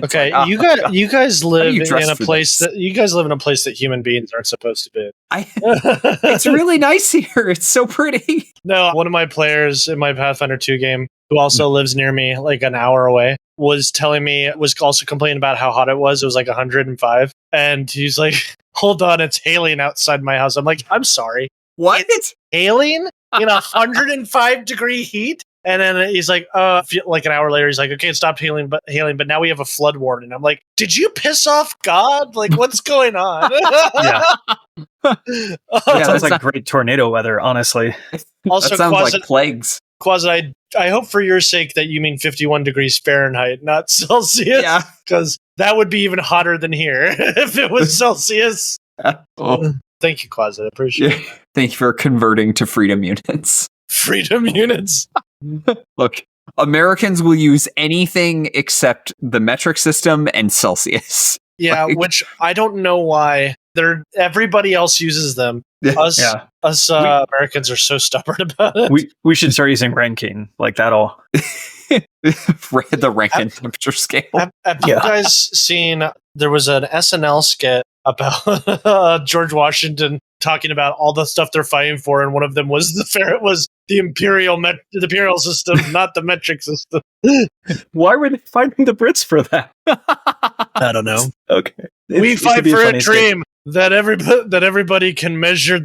Okay, Like, you guys live you dress in a for place this? that human beings aren't supposed to be. It's really nice here. It's so pretty. No, one of my players in my Pathfinder 2 game, who also lives near me, like an hour away, was also complaining about how hot it was. It was like 105. And he's like, hold on, it's hailing outside my house. I'm like, I'm sorry. What? It's hailing in 105 degree heat? And then he's like, like an hour later, he's like, okay, it stopped hailing, but now we have a flood warning. I'm like, did you piss off God? Like, what's going on? Yeah, that's like great tornado weather, honestly. Also, that sounds like plagues. Quasi, I hope for your sake that you mean 51 degrees Fahrenheit, not Celsius. Yeah. Because that would be even hotter than here if it was Celsius. Oh. Thank you, Quasi. I appreciate it. Thank you for converting to freedom units. Freedom units. Look, Americans will use anything except the metric system and Celsius. Yeah, which I don't know why. Everybody else uses them. Us Americans are so stubborn about it. We should start using ranking, like that'll The Rankine temperature scale. Have you guys seen, there was an SNL skit about George Washington talking about all the stuff they're fighting for, and one of them was the imperial system, not the metric system. Why were they fighting the Brits for that? I don't know. Okay, We fight for a dream that everybody can measure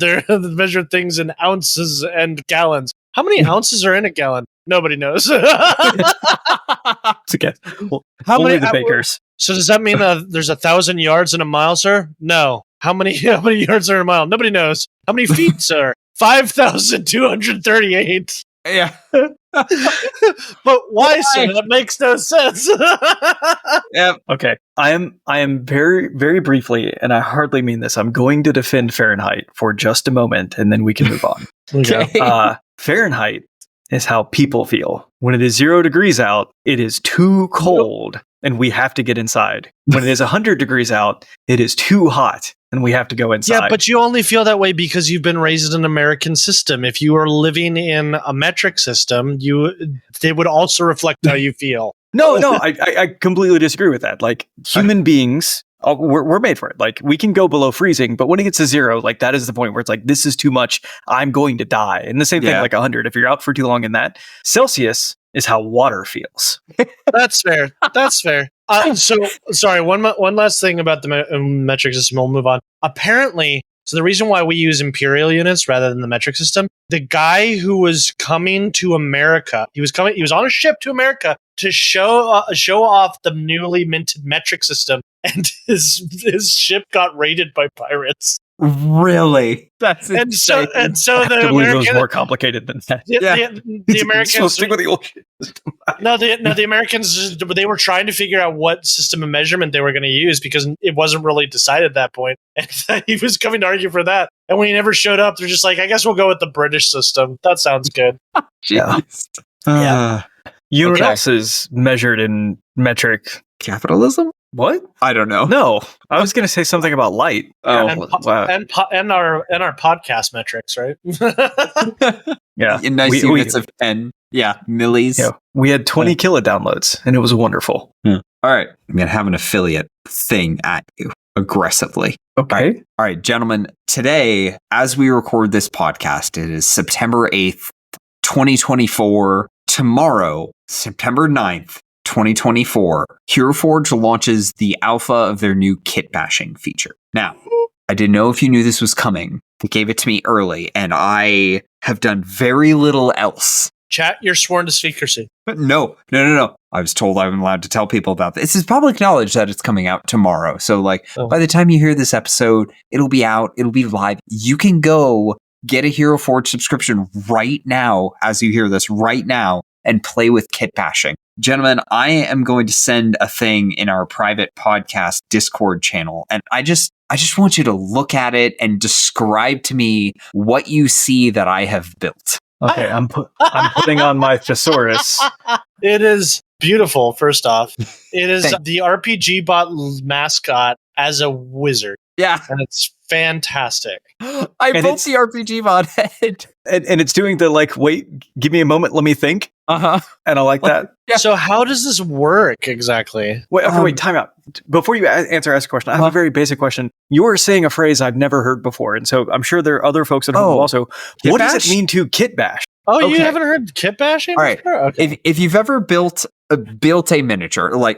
things in ounces and gallons. How many ounces are in a gallon? Nobody knows. It's okay. Well, only the bakers. So does that mean there's 1,000 yards in a mile, sir? No. How many yards are in a mile? Nobody knows. How many feet, sir? 5,238. Yeah. But why, sir? That makes no sense. Yeah. Okay. I am very, very briefly, and I hardly mean this, I'm going to defend Fahrenheit for just a moment, and then we can move on. Okay. Fahrenheit is how people feel. When it is 0 degrees out, it is too cold, and we have to get inside. When it is 100 degrees out, it is too hot, and we have to go inside. Yeah, but you only feel that way because you've been raised in an American system. If you were living in a metric system, they would also reflect how you feel. No, I completely disagree with that. Like, human beings, we're made for it. Like, we can go below freezing, but when it gets to 0, like, that is the point where it's like, this is too much. I'm going to die. And the same thing, like 100. If you're out for too long in that, Celsius is how water feels. That's fair. So, sorry, one last thing about the metric system, we'll move on. Apparently, so the reason why we use imperial units rather than the metric system, the guy who was coming to America, he was on a ship to America to show off the newly minted metric system, and his ship got raided by pirates. Really? That's insane. So the Americans, it was more complicated than that. The Americans stick with the old system. the Americans, they were trying to figure out what system of measurement they were going to use because it wasn't really decided at that point. And he was coming to argue for that. And when he never showed up, they're just like, I guess we'll go with the British system. That sounds good. Yeah. Universe is measured in metric capitalism. What? I don't know. No, I was going to say something about light. And our podcast metrics, right? Yeah, in nice units of 10. Yeah, millis. Yeah, we had 20 kilo downloads, and it was wonderful. All right, I'm going to have an affiliate thing at you aggressively. Okay. All right, gentlemen. Today, as we record this podcast, it is September 8th, 2024. Tomorrow, September 9th. 2024, Hero Forge launches the alpha of their new kit bashing feature. Now, I didn't know if you knew this was coming. They gave it to me early, and I have done very little else. Chat, you're sworn to secrecy. No. I was told I'm allowed to tell people about this. It's public knowledge that it's coming out tomorrow. So, by the time you hear this episode, it'll be out. It'll be live. You can go get a Hero Forge subscription right now, as you hear this right now, and play with kit bashing. Gentlemen, I am going to send a thing in our private podcast Discord channel, and I just want you to look at it and describe to me what you see that I have built. Okay, I'm putting on my thesaurus. It is beautiful, first off. It is the RPG bot mascot as a wizard. Yeah. And it's fantastic. I built the RPG mod head. And it's doing the wait, give me a moment, let me think. Uh-huh. And I like that. Yeah. So how does this work exactly? Wait, time out. Before you ask a question, I have a very basic question. You are saying a phrase I've never heard before, and so I'm sure there are other folks at home who also. What does it mean to kit bash? Oh, you haven't heard kit bashing? All right. Okay. If you've ever built a miniature,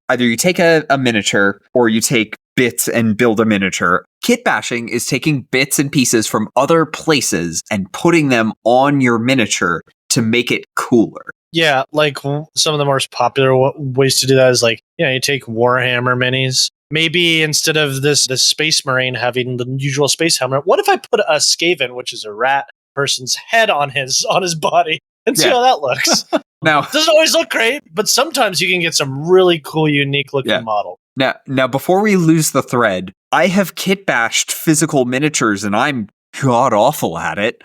either you take a miniature or you take bits and build a miniature. Kit bashing is taking bits and pieces from other places and putting them on your miniature to make it cooler. Yeah, some of the most popular ways to do that is you take Warhammer minis. Maybe instead of this Space Marine having the usual space helmet, what if I put a Skaven, which is a rat person's head on his body, and see how that looks? Now, it doesn't always look great, but sometimes you can get some really cool, unique looking model. Now, before we lose the thread, I have kit bashed physical miniatures, and I'm god awful at it.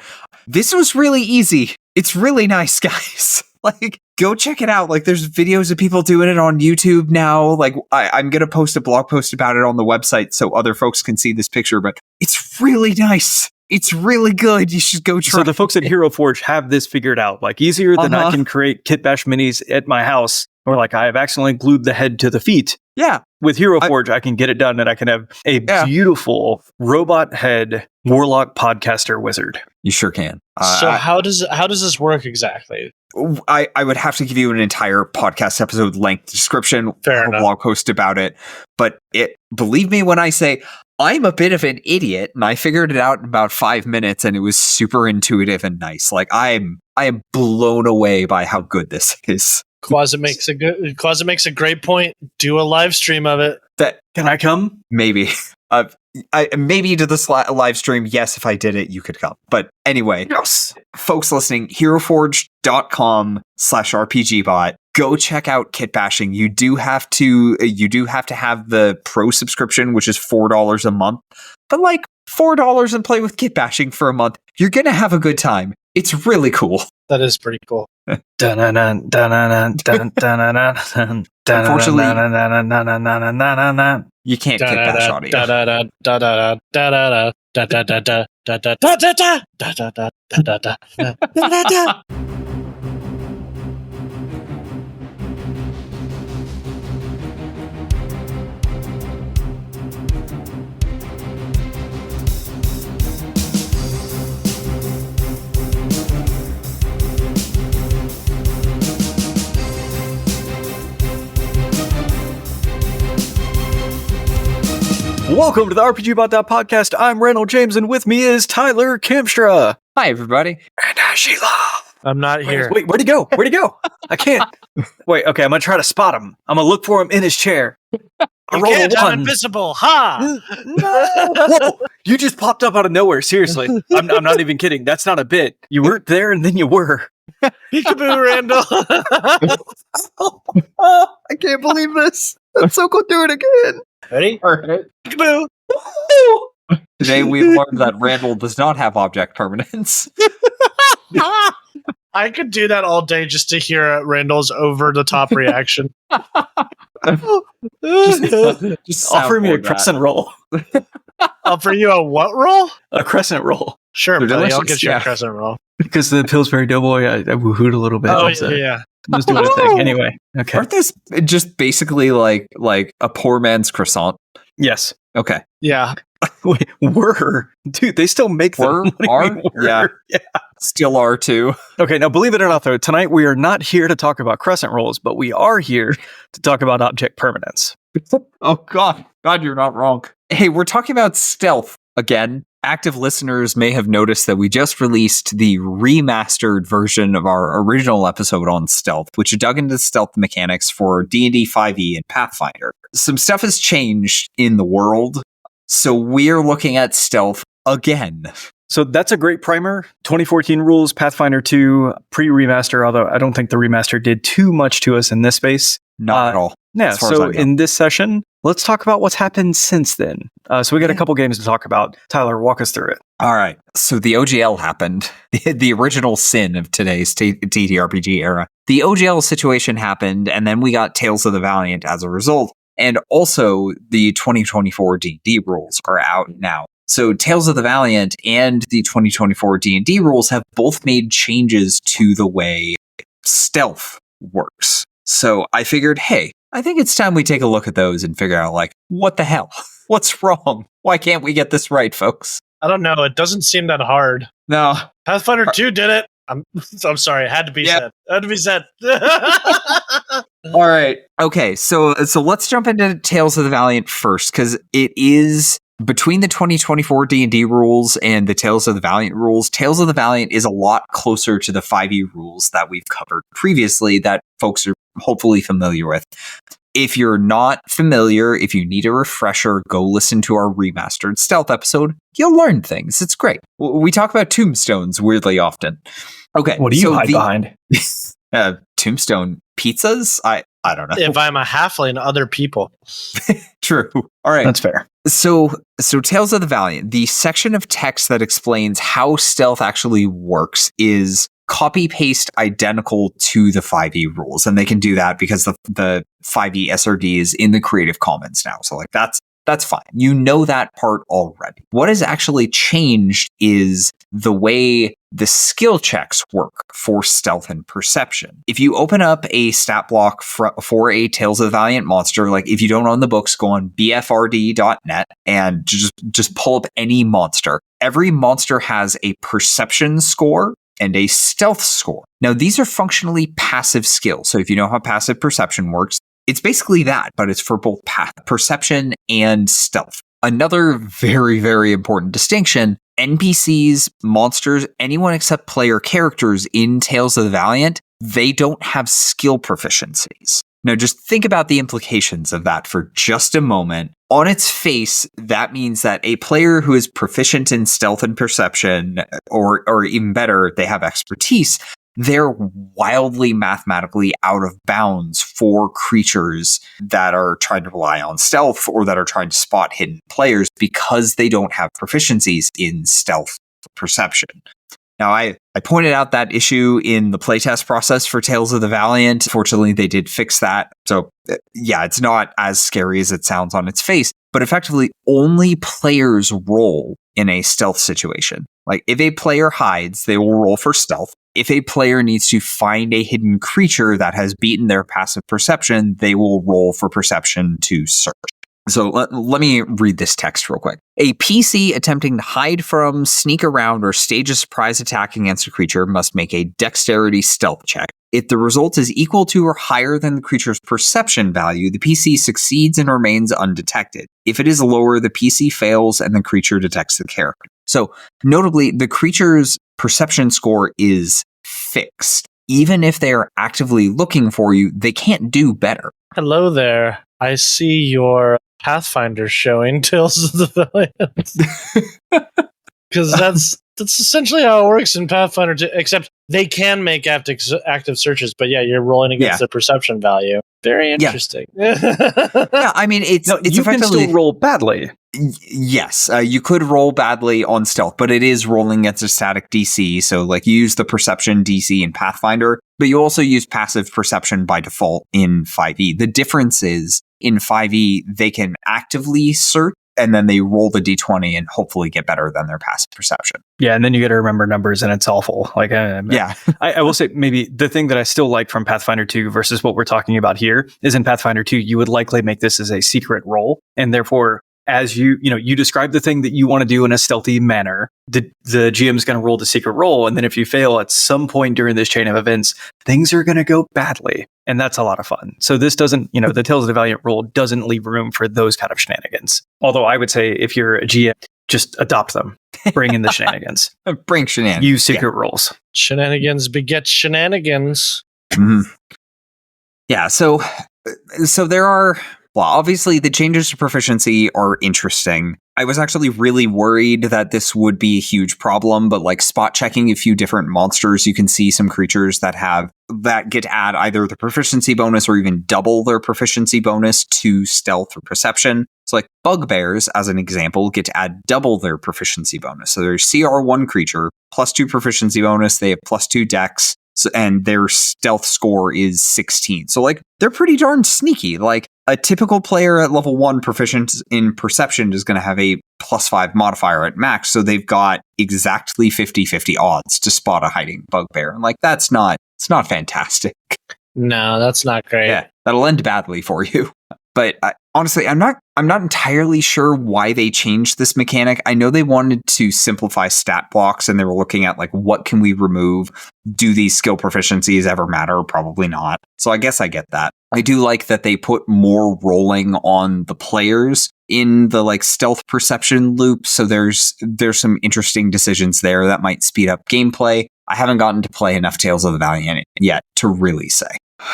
This was really easy. It's really nice, guys. Go check it out. There's videos of people doing it on YouTube now. I'm going to post a blog post about it on the website so other folks can see this picture, but it's really nice. It's really good. You should go try. So the folks at Hero Forge have this figured out. Easier than I can create kit bash minis at my house, or I have accidentally glued the head to the feet. Yeah. With Hero Forge, I can get it done, and I can have a beautiful robot head warlock podcaster wizard. You sure can. So how does this work exactly? I would have to give you an entire podcast episode length description, Fair enough. blog post about it. But believe me when I say I'm a bit of an idiot, and I figured it out in about 5 minutes, and it was super intuitive and nice. I am blown away by how good this is. Quasit makes a great point. Do a live stream of it. Can I come? Maybe. Maybe to this live stream, yes, if I did it, you could come. But anyway, folks listening, heroforge.com/RPGBot. Go check out kit bashing. You do have to have the pro subscription, which is $4 a month. But $4 and play with kit bashing for a month, you're gonna have a good time. It's really cool. That is pretty cool. Unfortunately, you can't kit bash audio. Welcome to the RPGBOT.Podcast. I'm Randall James, and with me is Tyler Kempstra. Hi, everybody. And Sheila. I'm not here. Wait, where'd he go? I can't. Wait, okay, I'm going to try to spot him. I'm going to look for him in his chair. I'm invisible. Ha! Whoa, you just popped up out of nowhere. Seriously. I'm not even kidding. That's not a bit. You weren't there, and then you were. Peekaboo, Randall. I can't believe this. Let's so go do it again. Ready? All right. Peekaboo. Today we've learned that Randall does not have object permanence. I could do that all day just to hear Randall's over-the-top reaction. Just offer me a crescent roll. Offer you a what roll? A crescent roll. Sure, buddy, I'll get you a crescent roll. Because the Pillsbury Doughboy, I woohooed a little bit. Oh, yeah. I was doing a thing. Anyway, okay. Aren't this just basically like a poor man's croissant? Yes. Okay. Yeah. Wait, were? Dude, they still make them. Are? Yeah. Still are too. Okay, now believe it or not, though, tonight we are not here to talk about crescent rolls, but we are here to talk about object permanence. Oh, God. God, you're not wrong. Hey, we're talking about stealth again. Active listeners may have noticed that we just released the remastered version of our original episode on stealth, which dug into stealth mechanics for D&D 5e and Pathfinder. Some stuff has changed in the world, so we're looking at stealth again. So that's a great primer. 2014 rules, Pathfinder 2, pre-remaster, although I don't think the remaster did too much to us in this space. Not at all. Yeah, so in this session, let's talk about what's happened since then. So we got a couple games to talk about. Tyler, walk us through it. All right. So the OGL happened. The original sin of today's TTRPG era. The OGL situation happened, and then we got Tales of the Valiant as a result. And also the 2024 D&D rules are out now. So Tales of the Valiant and the 2024 D&D rules have both made changes to the way stealth works. So I figured, hey, I think it's time we take a look at those and figure out, like, what the hell? What's wrong? Why can't we get this right, folks? I don't know. It doesn't seem that hard. No. Pathfinder 2 did it. I'm sorry. It had to be said. It had to be said. All right. Okay. So let's jump into Tales of the Valiant first, because it is between the 2024 D&D rules and the Tales of the Valiant rules. Tales of the Valiant is a lot closer to the 5e rules that we've covered previously that folks are hopefully familiar with. If you're not familiar, if you need a refresher, go listen to our remastered stealth episode. You'll learn things. It's great. We talk about tombstones weirdly often. Okay. What do you hide behind? Tombstone pizzas? I don't know. If I'm a halfling, other people. True. All right. That's fair. So Tales of the Valiant, the section of text that explains how stealth actually works is copy-paste identical to the 5e rules. And they can do that because the 5e SRD is in the Creative Commons now. So like that's fine. You know that part already. What has actually changed is the way the skill checks work for stealth and perception. If you open up a stat block for a Tales of the Valiant monster, like if you don't own the books, go on bfrd.net and just pull up any monster. Every monster has a perception score and a stealth score. Now, these are functionally passive skills. So if you know how passive perception works, it's basically that, but it's for both perception and stealth. Another very, very important distinction, NPCs, monsters, anyone except player characters in Tales of the Valiant, they don't have skill proficiencies. Now, just think about the implications of that for just a moment. On its face, that means that a player who is proficient in stealth and perception, or even better, they have expertise, they're wildly mathematically out of bounds for creatures that are trying to rely on stealth or that are trying to spot hidden players because they don't have proficiencies in stealth perception. Now, I pointed out that issue in the playtest process for Tales of the Valiant. Fortunately, they did fix that. So, yeah, it's not as scary as it sounds on its face, but effectively only players roll in a stealth situation. Like, if a player hides, they will roll for stealth. If a player needs to find a hidden creature that has beaten their passive perception, they will roll for perception to search. So let me read this text real quick. A PC attempting to hide from, sneak around, or stage a surprise attack against a creature must make a dexterity stealth check. If the result is equal to or higher than the creature's perception value, the PC succeeds and remains undetected. If it is lower, the PC fails and the creature detects the character. So, notably, the creature's perception score is fixed. Even if they are actively looking for you, they can't do better. Hello there. I see your Pathfinder showing Tales of the Valiant. Because that's essentially how it works in Pathfinder 2, except they can make active searches, but yeah, you're rolling against the perception value. Very interesting. Yeah, I mean, it's you can still roll badly. Yes, you could roll badly on stealth, but it is rolling against a static DC. So, like, you use the perception DC in Pathfinder, but you also use passive perception by default in 5e. The difference is in 5e, they can actively search, and then they roll the d20 and hopefully get better than their passive perception. Yeah, and then you got to remember numbers, and it's awful. Like, yeah. I will say maybe the thing that I still like from Pathfinder 2 versus what we're talking about here is in Pathfinder 2, you would likely make this as a secret roll, and therefore, as you describe the thing that you want to do in a stealthy manner, the GM is going to roll the secret roll, and then if you fail at some point during this chain of events, things are going to go badly, and that's a lot of fun. So this doesn't, the Tales of the Valiant roll doesn't leave room for those kind of shenanigans. Although I would say if you're a GM, just adopt them. Bring in the shenanigans. Bring shenanigans. Use secret rolls. Shenanigans beget shenanigans. Mm-hmm. Yeah, so there are... Well, obviously, the changes to proficiency are interesting. I was actually really worried that this would be a huge problem, but like spot checking a few different monsters, you can see some creatures that get to add either the proficiency bonus or even double their proficiency bonus to stealth or perception. So like bugbears, as an example, get to add double their proficiency bonus. So their CR1 creature, +2 proficiency bonus, they have +2 dex, and their stealth score is 16. So like they're pretty darn sneaky. Like a typical player at level 1 proficient in perception is going to have a +5 modifier at max, so they've got exactly 50-50 odds to spot a hiding bugbear. And like, it's not fantastic. No, that's not great. Yeah, that'll end badly for you. But honestly, I'm not entirely sure why they changed this mechanic. I know they wanted to simplify stat blocks, and they were looking at like, what can we remove? Do these skill proficiencies ever matter? Probably not. So I guess I get that. I do like that they put more rolling on the players in the like stealth perception loop. So there's some interesting decisions there that might speed up gameplay. I haven't gotten to play enough Tales of the Valiant yet to really say.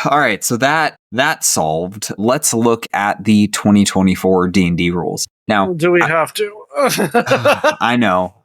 All right, so that's solved. Let's look at the 2024 D&D rules. Now, do we have to? I know.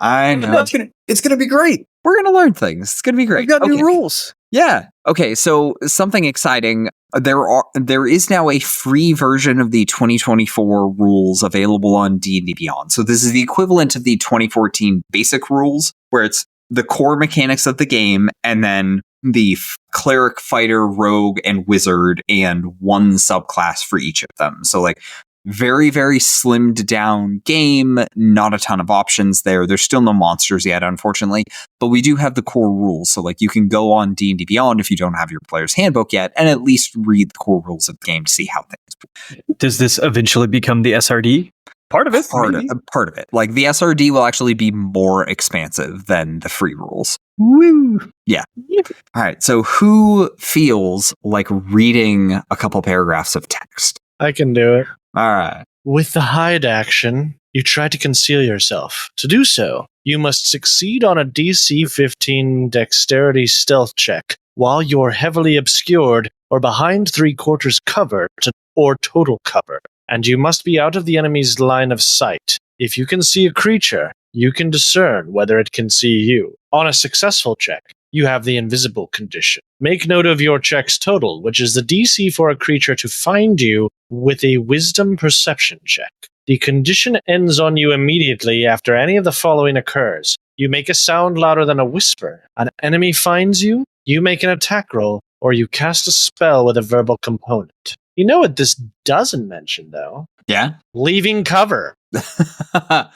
It's gonna be great. We're gonna learn things. It's gonna be great. We've got new rules. Yeah. Okay. So something exciting. There is now a free version of the 2024 rules available on D&D Beyond. So this is the equivalent of the 2014 basic rules, where it's the core mechanics of the game, and then the cleric, fighter, rogue, and wizard, and one subclass for each of them. So like, very, very slimmed down game, not a ton of options there. There's still no monsters yet, unfortunately, but we do have the core rules. So like, you can go on D&D Beyond if you don't have your player's handbook yet, and at least read the core rules of the game to see how things. Does this eventually become the SRD? Part of it. Part of it. Like, the SRD will actually be more expansive than the free rules. Woo! Yeah. All right. So who feels like reading a couple paragraphs of text? I can do it. All right. With the hide action, you try to conceal yourself. To do so, you must succeed on a DC 15 dexterity stealth check while you're heavily obscured or behind 3/4 cover or total cover, and you must be out of the enemy's line of sight. If you can see a creature, you can discern whether it can see you. On a successful check, you have the invisible condition. Make note of your check's total, which is the DC for a creature to find you with a wisdom perception check. The condition ends on you immediately after any of the following occurs. You make a sound louder than a whisper. An enemy finds you, you make an attack roll, or you cast a spell with a verbal component. You know what this doesn't mention, though? Yeah. Leaving cover.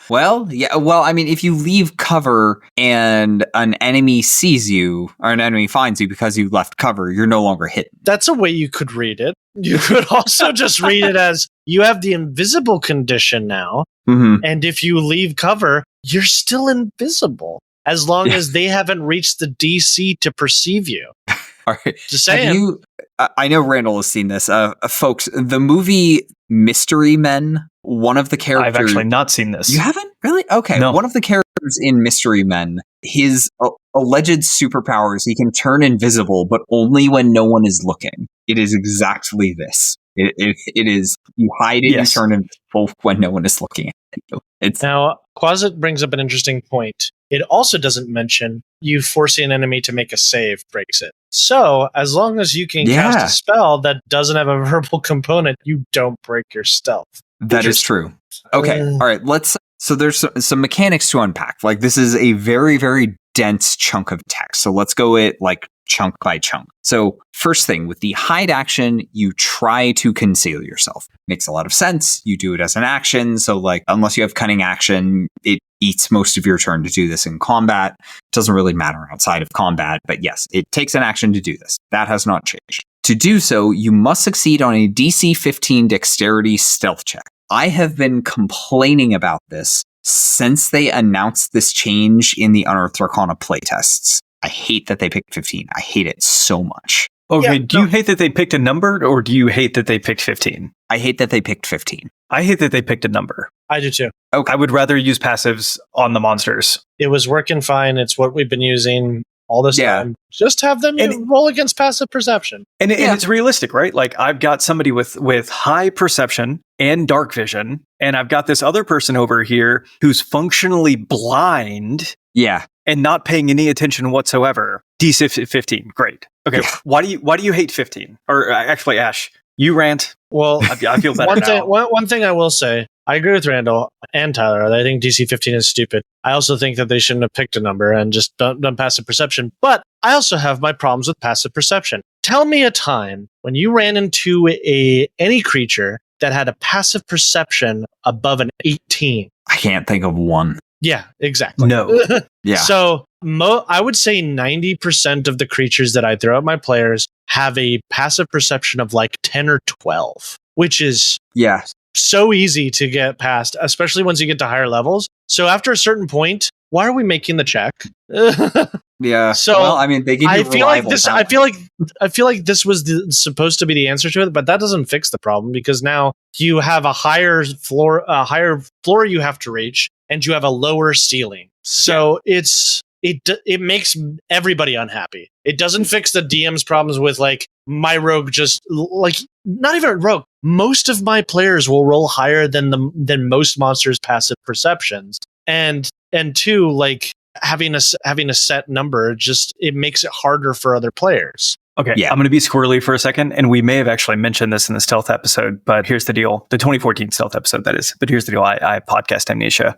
Well, yeah. Well, I mean, if you leave cover and an enemy sees you, or an enemy finds you because you left cover, you're no longer hidden. That's a way you could read it. You could also just read it as, you have the invisible condition now, and if you leave cover, you're still invisible, as long as they haven't reached the DC to perceive you. All right. Just saying. I know Randall has seen this. Folks, the movie Mystery Men, one of the characters... I've actually not seen this. You haven't? Really? Okay. No. One of the characters in Mystery Men, his alleged superpowers, he can turn invisible, but only when no one is looking. It is exactly this. It is, you hide it, yes. You turn invisible when no one is looking at you. Now, Quasit brings up an interesting point. It also doesn't mention you forcing an enemy to make a save breaks it. So, as long as you can cast a spell that doesn't have a verbal component, you don't break your stealth. That is true. Okay, all right, so there's some mechanics to unpack. Like, this is a very, very dense chunk of text. So let's go it like chunk by chunk. So first thing, with the hide action, you try to conceal yourself. Makes a lot of sense. You do it as an action. So like, unless you have cunning action, it eats most of your turn to do this in combat. It doesn't really matter outside of combat, but yes, it takes an action to do this. That has not changed. To do so, you must succeed on a DC 15 dexterity stealth check. I have been complaining about this since they announced this change in the Unearthed Arcana playtests. I hate that they picked 15. I hate it so much. Okay, yeah, do you hate that they picked a number, or do you hate that they picked 15? I hate that they picked 15. I hate that they picked a number. I do too. Okay. I would rather use passives on the monsters. It was working fine. It's what we've been using all this time. Just have them roll against passive perception. And it's realistic, right? Like, I've got somebody with high perception and dark vision, and I've got this other person over here who's functionally blind. Yeah. And not paying any attention whatsoever. DC 15, great. Okay, why do you hate 15? Or actually, Ash, you rant. Well, I feel better now. One thing I will say, I agree with Randall and Tyler. I think DC 15 is stupid. I also think that they shouldn't have picked a number and just done passive perception. But I also have my problems with passive perception. Tell me a time when you ran into any creature that had a passive perception above an 18. I can't think of one. Yeah, exactly. No. Yeah. So I would say 90% of the creatures that I throw at my players have a passive perception of like 10 or 12, which is so easy to get past, especially once you get to higher levels. So after a certain point, why are we making the check? Yeah. So well, I mean, they give you reliable talent. I feel like this was supposed to be the answer to it, but that doesn't fix the problem because now you have a higher floor you have to reach, and you have a lower ceiling. So it makes everybody unhappy. It doesn't fix the DM's problems with like my rogue just like not even a rogue. Most of my players will roll higher than most monsters' passive perceptions, and two, like having a set number just it makes it harder for other players. Okay, I'm going to be squirrely for a second, and we may have actually mentioned this in the stealth episode, but here's the deal. The 2014 stealth episode, that is. But here's the deal. I have podcast amnesia.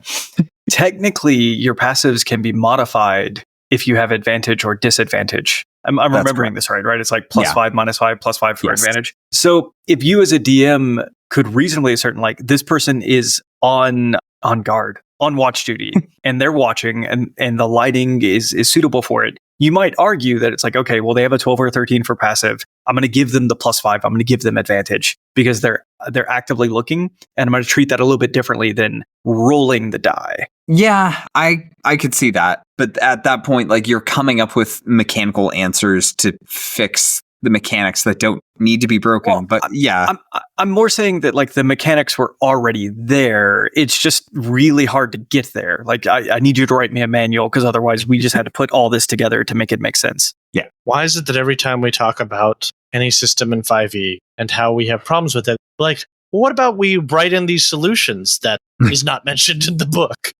Technically, your passives can be modified if you have advantage or disadvantage. I'm remembering this right? It's like +5, -5, +5 for advantage. So if you as a DM could reasonably ascertain, like, this person is on guard, on watch duty, and they're watching, and the lighting is suitable for it, you might argue that it's like, okay, well, they have a 12 or a 13 for passive. I'm going to give them the +5. I'm going to give them advantage because they're actively looking, and I'm going to treat that a little bit differently than rolling the die. Yeah, I could see that. But at that point, like, you're coming up with mechanical answers to fix the mechanics that don't need to be broken. Well, but yeah, I'm more saying that like the mechanics were already there. It's just really hard to get there. Like I need you to write me a manual because otherwise we just had to put all this together to make it make sense. Yeah. Why is it that every time we talk about any system in 5e and how we have problems with it, like, well, what about we write in these solutions that is not mentioned in the book?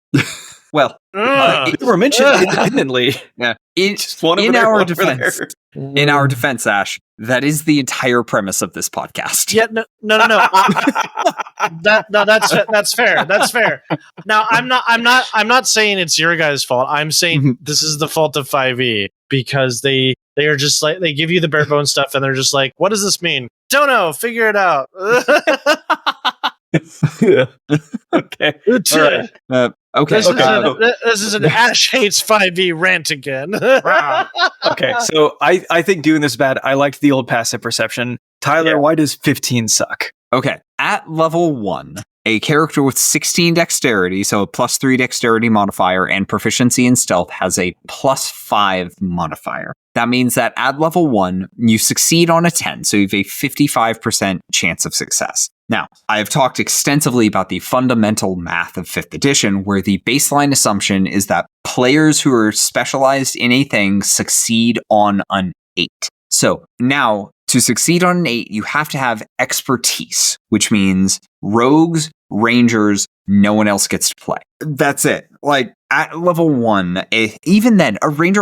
Well, they were mentioned independently. Yeah. In our defense, Ash, that is the entire premise of this podcast. Yeah, no. That's fair. That's fair. Now, I'm not saying it's your guys' fault. I'm saying this is the fault of 5e because they are just like, they give you the bare bones stuff and they're just like, what does this mean? Don't know. Figure it out. Yeah. Okay. All right. Okay. This is an Ash hates 5e rant again. Okay, so I think doing this bad. I liked the old passive perception. Tyler, why does 15 suck? Okay, at level 1, a character with 16 dexterity, so a +3 dexterity modifier, and proficiency in stealth has a +5 modifier. That means that at level 1, you succeed on a 10, so you have a 55% chance of success. Now, I have talked extensively about the fundamental math of 5th edition, where the baseline assumption is that players who are specialized in a thing succeed on an 8. So now, to succeed on an 8, you have to have expertise, which means rogues, rangers, no one else gets to play. That's it. Like, at level 1, even then, a rogue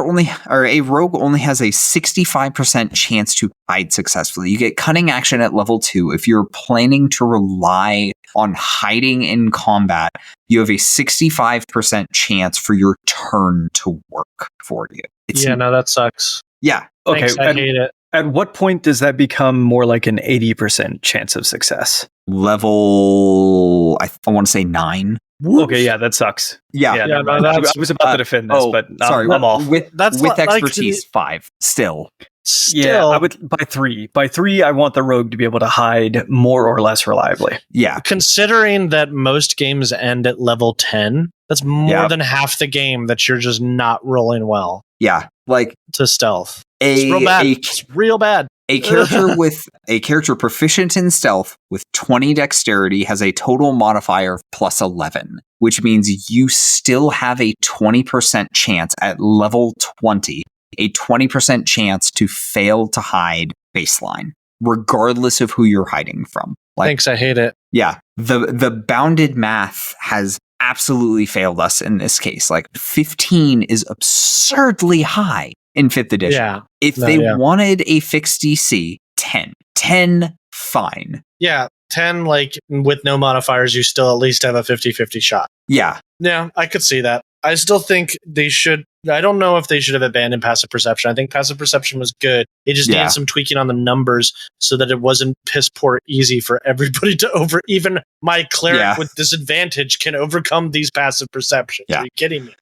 only has a 65% chance to hide successfully. You get cunning action at level 2. If you're planning to rely on hiding in combat, you have a 65% chance for your turn to work for you. No, that sucks. Yeah. Okay. Thanks, I hate it. At what point does that become more like an 80% chance of success? Level, I want to say 9. Okay, yeah, that sucks. Yeah. I was about to defend this, but sorry, I'm off. With expertise, 5. Still. Yeah, I would by 3. By 3, I want the rogue to be able to hide more or less reliably. Yeah. Considering that most games end at level 10, that's more than half the game that you're just not rolling well. Yeah, like to stealth. It's real bad. It's real bad. A character proficient in stealth with 20 dexterity has a total modifier of +11, which means you still have a 20% chance at level 20, a 20% chance to fail to hide baseline, regardless of who you're hiding from. Like, thanks, I hate it. Yeah, the bounded math has absolutely failed us in this case. Like, 15 is absurdly high in 5th edition. Yeah. If they wanted a fixed DC, 10. 10, fine. Yeah. 10, like with no modifiers, you still at least have a 50-50 shot. Yeah. Yeah, I could see that. I still think they should. I don't know if they should have abandoned passive perception. I think passive perception was good. It just needed some tweaking on the numbers so that it wasn't piss poor easy for everybody to even my cleric with disadvantage can overcome these passive perceptions. Are you kidding me?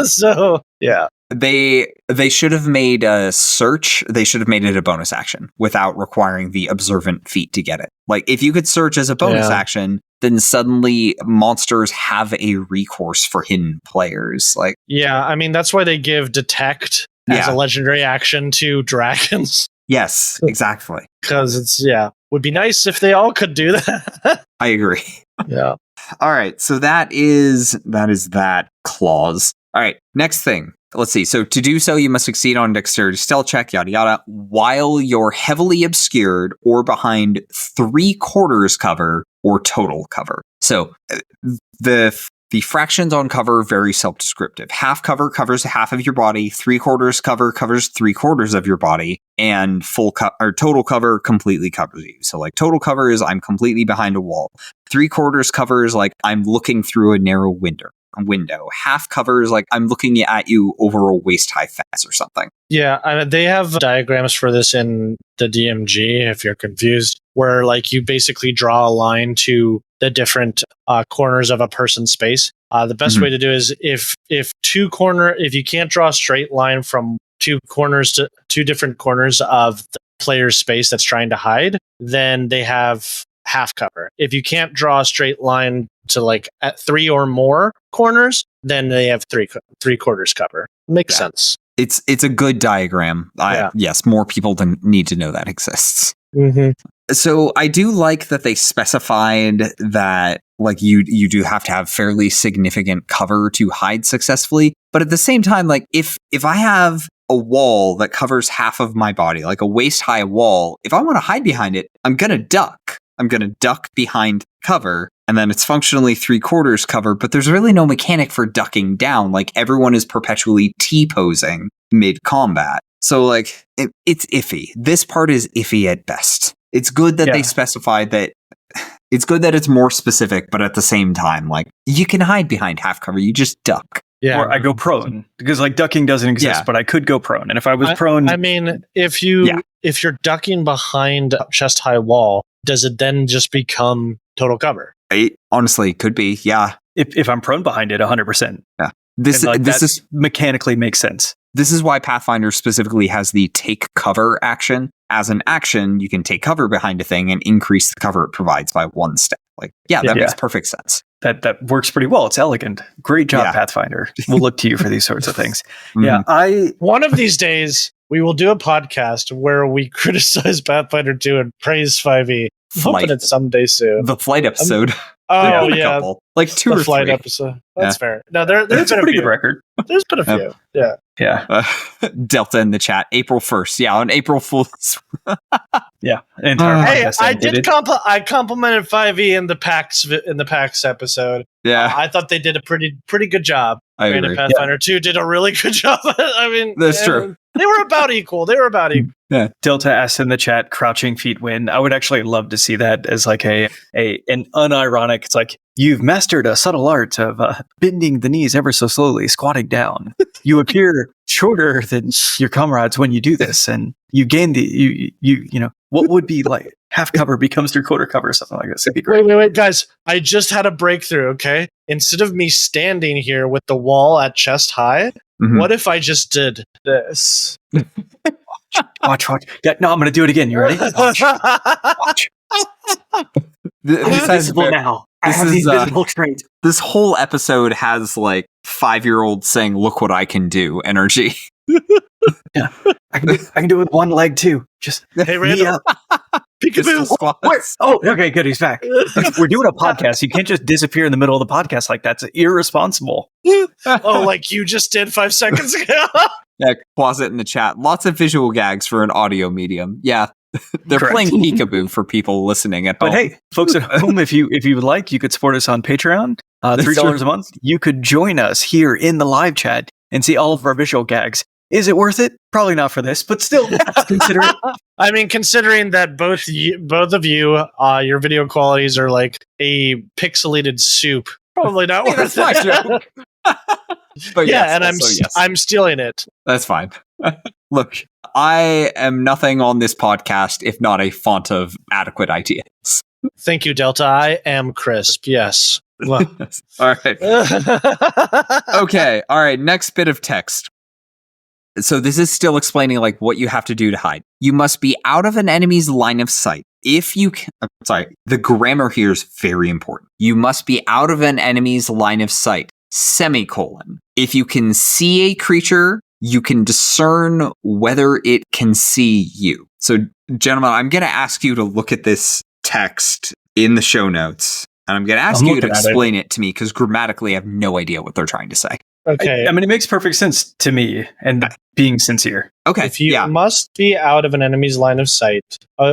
So yeah. They should have made a search. They should have made it a bonus action without requiring the observant feat to get it. Like if you could search as a bonus action, then suddenly monsters have a recourse for hidden players. Like I mean that's why they give detect as a legendary action to dragons. Yes, exactly. Because it's would be nice if they all could do that. I agree. Yeah. All right, so that is that clause. All right, next thing. Let's see. So to do so, you must succeed on dexterity stealth check, yada yada, while you're heavily obscured or behind 3/4 cover or total cover. So the fractions on cover very self-descriptive. Half cover covers half of your body, 3/4 cover covers 3/4 of your body, and total cover completely covers you. So like total cover is I'm completely behind a wall. 3/4 cover is like I'm looking through a narrow window. Half cover is like I'm looking at you over a waist-high fence or something. Yeah, they have diagrams for this in the DMG, if you're confused, where like you basically draw a line to the different corners of a person's space. The best way to do is if you can't draw a straight line from two different corners of the player's space that's trying to hide, then they have half cover. If you can't draw a straight line to like at 3 or more corners, then they have 3/4 cover. Makes sense. It's a good diagram. Yes, more people need to know that exists. Mm-hmm. So I do like that they specified that like you do have to have fairly significant cover to hide successfully. But at the same time, like if I have a wall that covers half of my body, like a waist-high wall, if I want to hide behind it, I'm going to duck. I'm going to duck behind cover, and then it's functionally 3/4 cover, but there's really no mechanic for ducking down. Like everyone is perpetually T-posing mid-combat. So like it's iffy. This part is iffy at best. It's good that they specified that. It's good that it's more specific, but at the same time, like you can hide behind half cover. You just duck. Yeah. Or I go prone because like ducking doesn't exist, but I could go prone. And if I was prone, I mean, if you're ducking behind a chest high wall, does it then just become total cover? It honestly could be. Yeah. If I'm prone behind it, 100%. Yeah. This is mechanically makes sense. This is why Pathfinder specifically has the take cover action. As an action, you can take cover behind a thing and increase the cover it provides by 1 step. Like, that makes perfect sense. That works pretty well. It's elegant. Great job, Pathfinder. We'll look to you for these sorts of things. Yeah, one of these days we will do a podcast where we criticize Pathfinder 2 and praise 5e. I'm hoping it's someday soon. The flight episode. Oh, a couple. Like 2 or 3. Flight episode. That's fair. No, there's been a pretty few. good record. There's been a few. Yeah. Delta in the chat. April 1st. Yeah, on April Fool's. Yeah. Hey, I complimented 5e in the PAX episode. Yeah. I thought they did a pretty good job. I agree. Pathfinder 2 did a really good job. I mean, that's true. They were about equal. Yeah. Delta asks in the chat, crouching feet win. I would actually love to see that as like an unironic. It's like you've mastered a subtle art of bending the knees ever so slowly, squatting down. You appear shorter than your comrades when you do this, and you gain the you know what would be like half cover becomes 3/4 cover or something like this. It'd be great. Wait, guys! I just had a breakthrough. Okay, instead of me standing here with the wall at chest high, what if I just did this? Watch. Yeah, no, I'm going to do it again. You ready? Watch. This has now. I have the invisible trait. This whole episode has like 5-year-olds saying, "Look what I can do" energy. Yeah, I can do it with one leg too. Just hey, Randall. Peekaboo. Oh, okay, good. He's back. We're doing a podcast. You can't just disappear in the middle of the podcast like that's irresponsible. Oh, like you just did 5 seconds ago. Yeah, closet in the chat. Lots of visual gags for an audio medium. Yeah, they're playing peekaboo for people listening at home. But hey, folks at home, if you would like, you could support us on Patreon. $3 a month. You could join us here in the live chat and see all of our visual gags. Is it worth it? Probably not for this, but still consider it. I mean, considering that both of you, your video qualities are like a pixelated soup, probably not worth That's it. my joke. But yeah, yes, and also, I'm stealing it. That's fine. Look, I am nothing on this podcast if not a font of adequate ideas. Thank you, Delta. I am crisp. Yes. Well. All right. Okay. All right. Next bit of text. So this is still explaining like what you have to do to hide. You must be out of an enemy's line of sight. If you can, the grammar here is very important. You must be out of an enemy's line of sight. Semicolon. If you can see a creature, you can discern whether it can see you. So, gentlemen, I'm going to ask you to look at this text in the show notes, and I'm going to ask you to explain it to me because grammatically I have no idea what they're trying to say. Okay. I mean, it makes perfect sense to me, and being sincere. Okay. If you must be out of an enemy's line of sight,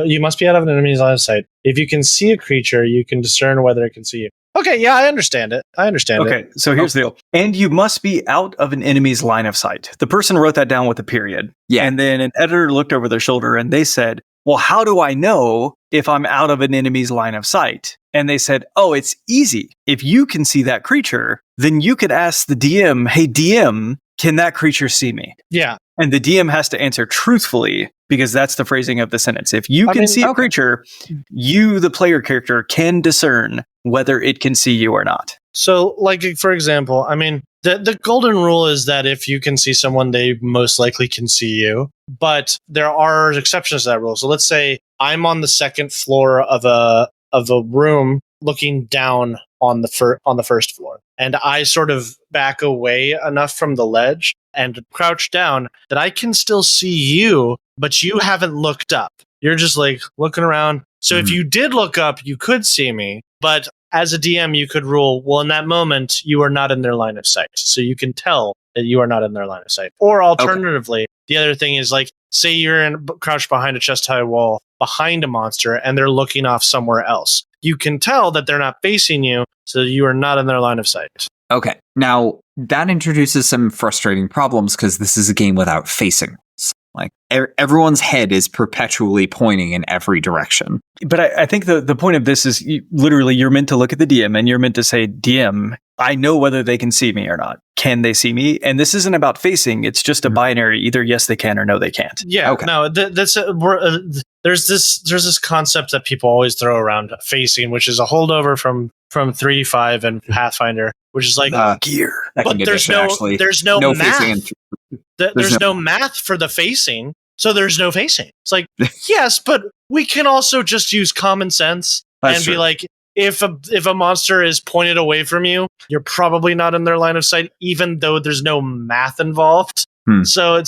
you must be out of an enemy's line of sight. If you can see a creature, you can discern whether it can see you. Okay, yeah, I understand it. Okay, so here's the deal. And you must be out of an enemy's line of sight. The person wrote that down with a period. Yeah. And then an editor looked over their shoulder and they said, well, how do I know if I'm out of an enemy's line of sight? And they said, oh, it's easy. If you can see that creature, then you could ask the DM, hey, DM, can that creature see me? Yeah. And the DM has to answer truthfully because that's the phrasing of the sentence. If you can see a creature, you, the player character, can discern whether it can see you or not. So, like, for example, I mean, the golden rule is that if you can see someone, they most likely can see you. But there are exceptions to that rule. So let's say I'm on the second floor of a room looking down on the first floor. And I sort of back away enough from the ledge and crouch down that I can still see you, but you haven't looked up. You're just like looking around. So if you did look up, you could see me. But as a DM, you could rule, well, in that moment, you are not in their line of sight. So you can tell that you are not in their line of sight. Or alternatively, the other thing is like, say you're crouched behind a chest-high wall behind a monster and they're looking off somewhere else. You can tell that they're not facing you, so you are not in their line of sight. Okay. Now, that introduces some frustrating problems because this is a game without facing. Like, everyone's head is perpetually pointing in every direction. But I think the point of this is literally you're meant to look at the DM and you're meant to say, DM, I know whether they can see me or not. Can they see me? And this isn't about facing. It's just a binary. Either yes, they can or no, they can't. Yeah. Okay. No, there's this concept that people always throw around facing, which is a holdover from 3.5 and Pathfinder, which is like gear. But there's no math. There's no math for the facing, so there's no facing. It's like, yes, but we can also just use common sense and be like, if a monster is pointed away from you, you're probably not in their line of sight, even though there's no math involved. So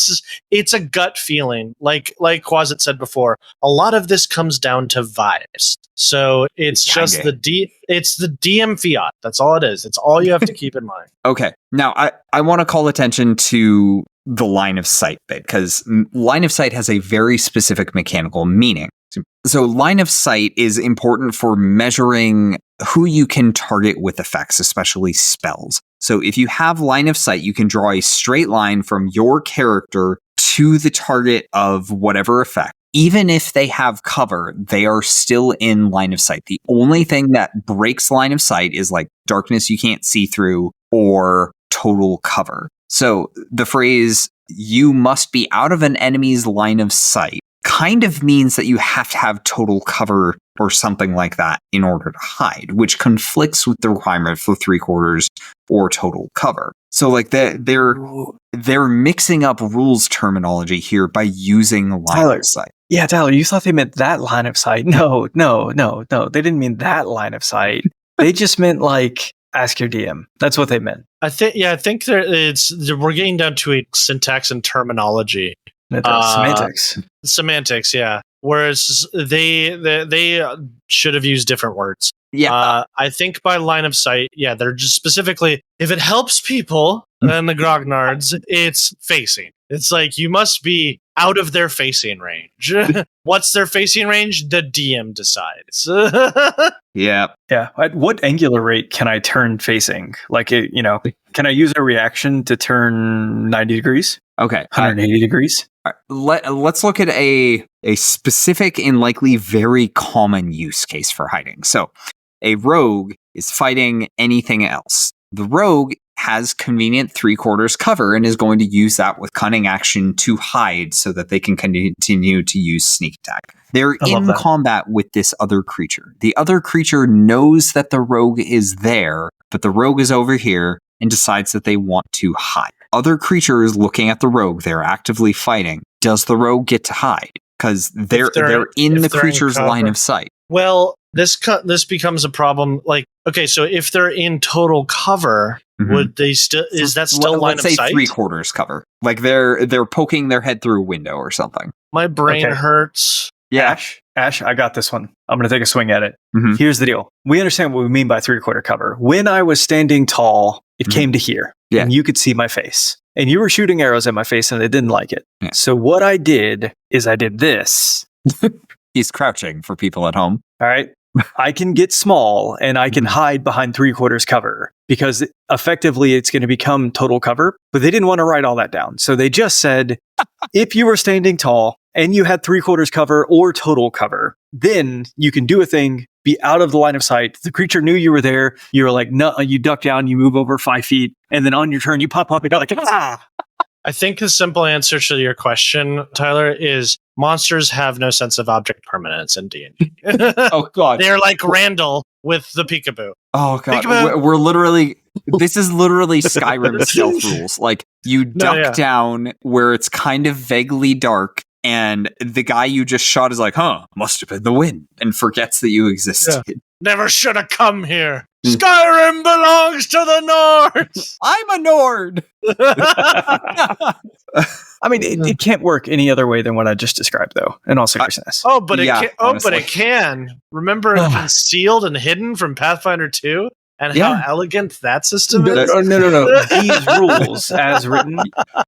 it's a gut feeling. Like Quasit said before, a lot of this comes down to vibes. So it's just the DM fiat. That's all it is. It's all you have to keep in mind. Okay. Now I want to call attention to the line of sight bit because line of sight has a very specific mechanical meaning. So line of sight is important for measuring who you can target with effects, especially spells. So if you have line of sight, you can draw a straight line from your character to the target of whatever effect. Even if they have cover, they are still in line of sight. The only thing that breaks line of sight is like darkness you can't see through or total cover. So the phrase, you must be out of an enemy's line of sight, kind of means that you have to have total cover or something like that in order to hide, which conflicts with the requirement for 3/4 or total cover. So like they're mixing up rules terminology here by using line of sight. Yeah, Tyler, you thought they meant that line of sight. No. They didn't mean that line of sight. They just meant like ask your DM. That's what they meant. I think we're getting down to a syntax and terminology. Semantics. Semantics, yeah. Whereas they should have used different words. Yeah. I think by line of sight, yeah, they're just specifically, if it helps people and the grognards, it's facing. It's like you must be out of their facing range. What's their facing range? The DM decides. Yeah. Yeah. At what angular rate can I turn facing? Like, can I use a reaction to turn 90 degrees? Okay. 180 degrees. Let's look at a specific and likely very common use case for hiding. So a rogue is fighting anything else. The rogue has convenient 3/4 cover and is going to use that with cunning action to hide so that they can continue to use sneak attack. They're in combat with this other creature. The other creature knows that the rogue is there, but the rogue is over here and decides that they want to hide. Other creatures looking at the rogue, they're actively fighting. Does the rogue get to hide? Because they're in the creature's line of sight. Well, this becomes a problem. Like, okay, so if they're in total cover, would they still? Is that still line of sight? Let's say 3/4 cover. Like they're poking their head through a window or something. My brain hurts. Yeah, Ash, I got this one. I'm going to take a swing at it. Mm-hmm. Here's the deal. We understand what we mean by 3/4 cover. When I was standing tall, it came to here, and you could see my face. And you were shooting arrows at my face, and I didn't like it. Yeah. So what I did is I did this. He's crouching for people at home. All right. I can get small, and I can hide behind 3/4 cover because effectively it's going to become total cover. But they didn't want to write all that down. So they just said, if you were standing tall and you had 3/4 cover or total cover, then you can do a thing, be out of the line of sight. The creature knew you were there. You were like, no, you duck down, you move over 5 feet, and then on your turn, you pop up and you're like, ah. I think the simple answer to your question, Tyler, is monsters have no sense of object permanence in D&D. Oh, God. They're like Randall with the peekaboo. Oh, God. We're literally... This is literally Skyrim stealth rules. Like, you duck down where it's kind of vaguely dark, and the guy you just shot is like, must have been the wind, and forgets that you existed. Yeah. Never should have come here. Skyrim belongs to the Nords. I'm a Nord. I mean, it can't work any other way than what I just described, though. In all seriousness. But it can. Remember, concealed and hidden from Pathfinder 2, and how elegant that system is. No. These rules, as written,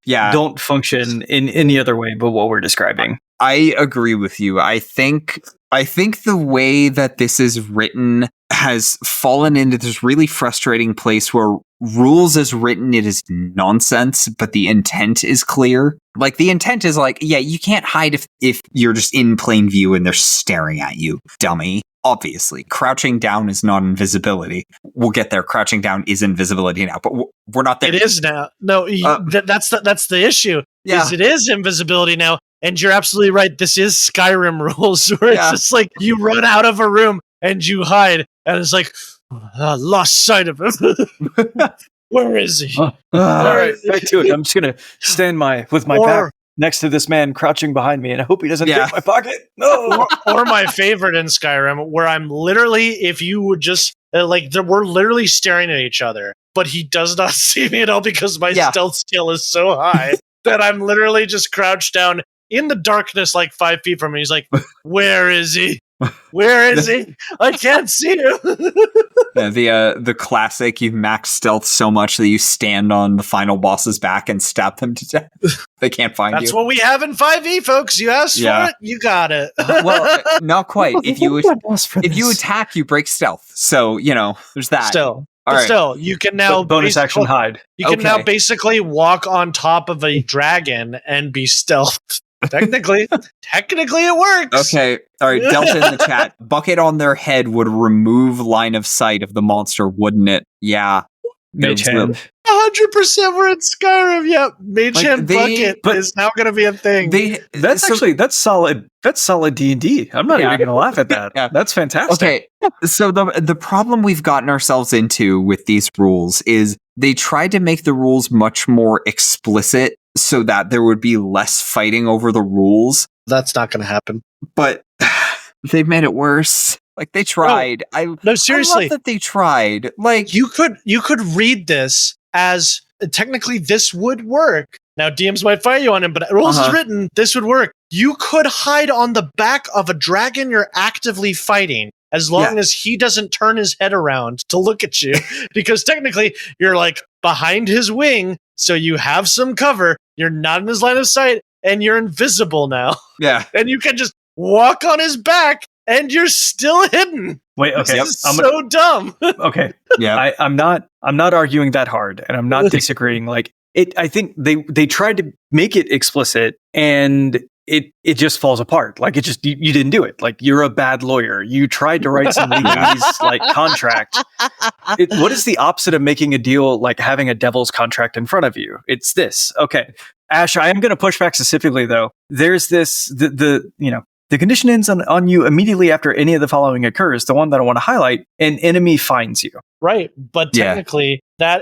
don't function in any other way but what we're describing. I agree with you. I think the way that this is written has fallen into this really frustrating place where rules as written, it is nonsense, but the intent is clear. Like, the intent is like, you can't hide if you're just in plain view and they're staring at you, dummy. Obviously, crouching down is not invisibility. We'll get there. Crouching down is invisibility now, but we're not there. It is now. No, that's the issue. Yeah. It is invisibility now. And you're absolutely right. This is Skyrim rules where it's just like you run out of a room and you hide, and it's like, lost sight of him. Where is he? All right, back to it. I'm just gonna stand with my back next to this man crouching behind me, and I hope he doesn't take my pocket. No. or my favorite in Skyrim, where I'm literally, if you would just we're literally staring at each other, but he does not see me at all because my stealth skill is so high that I'm literally just crouched down in the darkness, like 5 feet from me. He's like, where is he? Where is he? I can't see him. The classic, you've maxed stealth so much that you stand on the final boss's back and stab them to death. They can't find you. That's what we have in 5e, folks. You asked for it, you got it. Well, not quite. If you attack, you break stealth. So, there's that. Still, you can now bonus action hide. You can now basically walk on top of a dragon and be stealthed. Technically it works. Okay. All right. Delta in the chat. Bucket on their head would remove line of sight of the monster, wouldn't it? Yeah. Mage hand. 100% we're in Skyrim. Yeah. Mage hand bucket is now going to be a thing. That's solid. That's solid D&D. I'm not even going to laugh at that. That's fantastic. Okay. So the problem we've gotten ourselves into with these rules is they tried to make the rules much more explicit so that there would be less fighting over the rules. That's not going to happen. But they've made it worse. Like, they tried. No, seriously. I love that they tried. Like, you could read this as technically this would work. Now DMs might fire you on him, but rules is written, this would work. You could hide on the back of a dragon you're actively fighting as long as he doesn't turn his head around to look at you. Because technically you're like behind his wing, so you have some cover. You're not in his line of sight, and you're invisible now. Yeah. And you can just walk on his back, and you're still hidden. Wait, okay. This is so dumb. Okay. Yeah. I'm not arguing that hard, and I'm not disagreeing. Like, I think they tried to make it explicit, and it just falls apart. Like, you didn't do it. Like, you're a bad lawyer. You tried to write some legalese like contract. What is the opposite of making a deal, like having a devil's contract in front of you? It's this. Okay, Ash, I am going to push back specifically though. There's this the condition ends on you immediately after any of the following occurs. The one that I want to highlight: an enemy finds you. Right, but technically that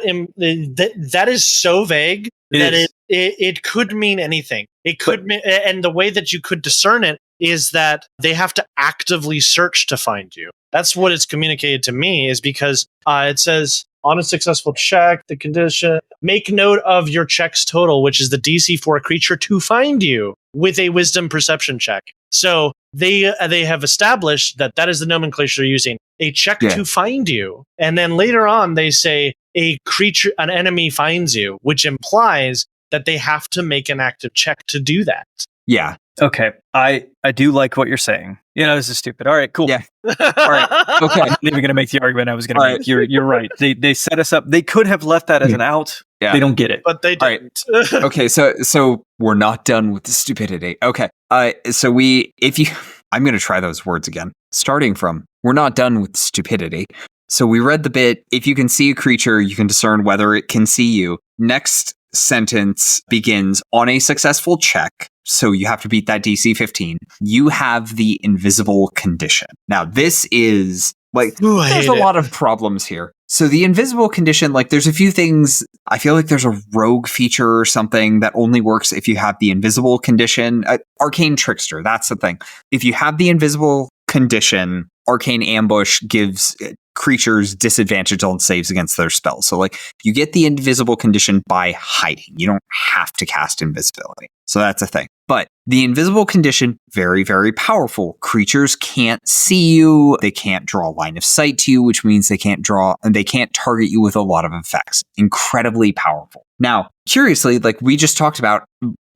is so vague that it could mean anything. It could mean, and the way that you could discern it is that they have to actively search to find you. That's what it's communicated to me, is because it says on a successful check, the condition, make note of your check's total, which is the DC for a creature to find you with a wisdom perception check. So they have established that is the nomenclature they're using, a check to find you. And then later on, they say an enemy finds you, which implies that they have to make an active check to do that. Yeah. Okay. I do like what you're saying. This is stupid. All right, cool. Yeah. All right. Okay. I'm not even going to make the argument I was going to make. You're right. They set us up. They could have left that as an out. Yeah. They don't get it. But they didn't. Right. Okay, so we're not done with the stupidity. Okay. I'm going to try those words again. Starting from, we're not done with stupidity. So we read the bit, if you can see a creature, you can discern whether it can see you. Next sentence begins, on a successful check, so you have to beat that DC 15, you have the invisible condition. Now, this is there's a lot of problems here. So the invisible condition, there's a few things. I feel like there's a rogue feature or something that only works if you have the invisible condition. Arcane Trickster, that's the thing. If you have the invisible condition, Arcane Ambush gives creatures disadvantage on saves against their spells. So you get the invisible condition by hiding. You don't have to cast invisibility. So that's a thing. But the invisible condition, very, very powerful. Creatures can't see you. They can't draw line of sight to you, which means they can't target you with a lot of effects. Incredibly powerful. Now, curiously, we just talked about,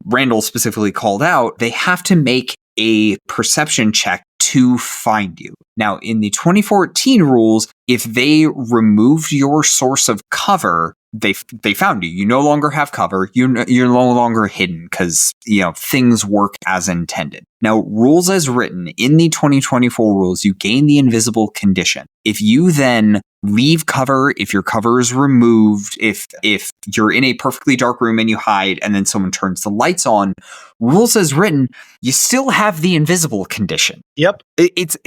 Randall specifically called out, they have to make a perception check to find you. Now, in the 2014 rules, if they removed your source of cover, they found you. You no longer have cover. You're no longer hidden because, things work as intended. Now, rules as written in the 2024 rules, you gain the invisible condition. If you then leave cover, if your cover is removed, if you're in a perfectly dark room and you hide and then someone turns the lights on, rules as written, you still have the invisible condition. Yep. It's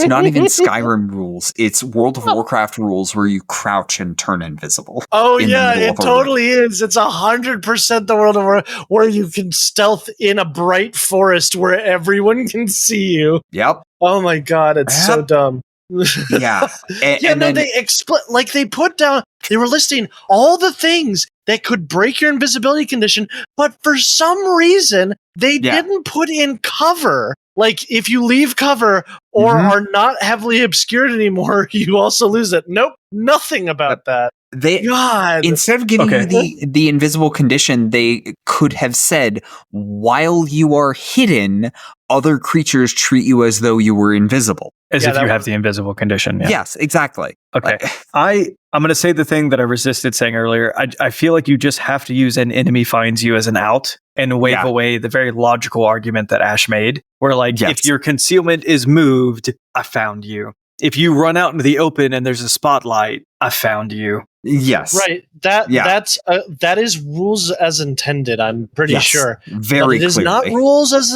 not even Skyrim rules. It's World of Warcraft rules where you crouch and turn invisible. Oh yeah, it totally is. It's 100% the World of Warcraft where you can stealth in a bright forest where everyone can see you. Yep. Oh my god, it's so dumb. Yeah. They were listing all the things that could break your invisibility condition, but for some reason they didn't put in cover. If you leave cover or are not heavily obscured anymore, you also lose it. Nope, nothing about that. Instead of giving you the invisible condition, they could have said, while you are hidden, other creatures treat you as though you were invisible. As if you have the invisible condition. Yeah. Yes, exactly. Okay. I'm going to say the thing that I resisted saying earlier. I feel like you just have to use an enemy finds you as an out and wave away the very logical argument that Ash made, where if your concealment is moved, I found you. If you run out into the open and there's a spotlight, I found you. Yes. Right. That is rules as intended, I'm pretty sure. Very It is clearly. not rules as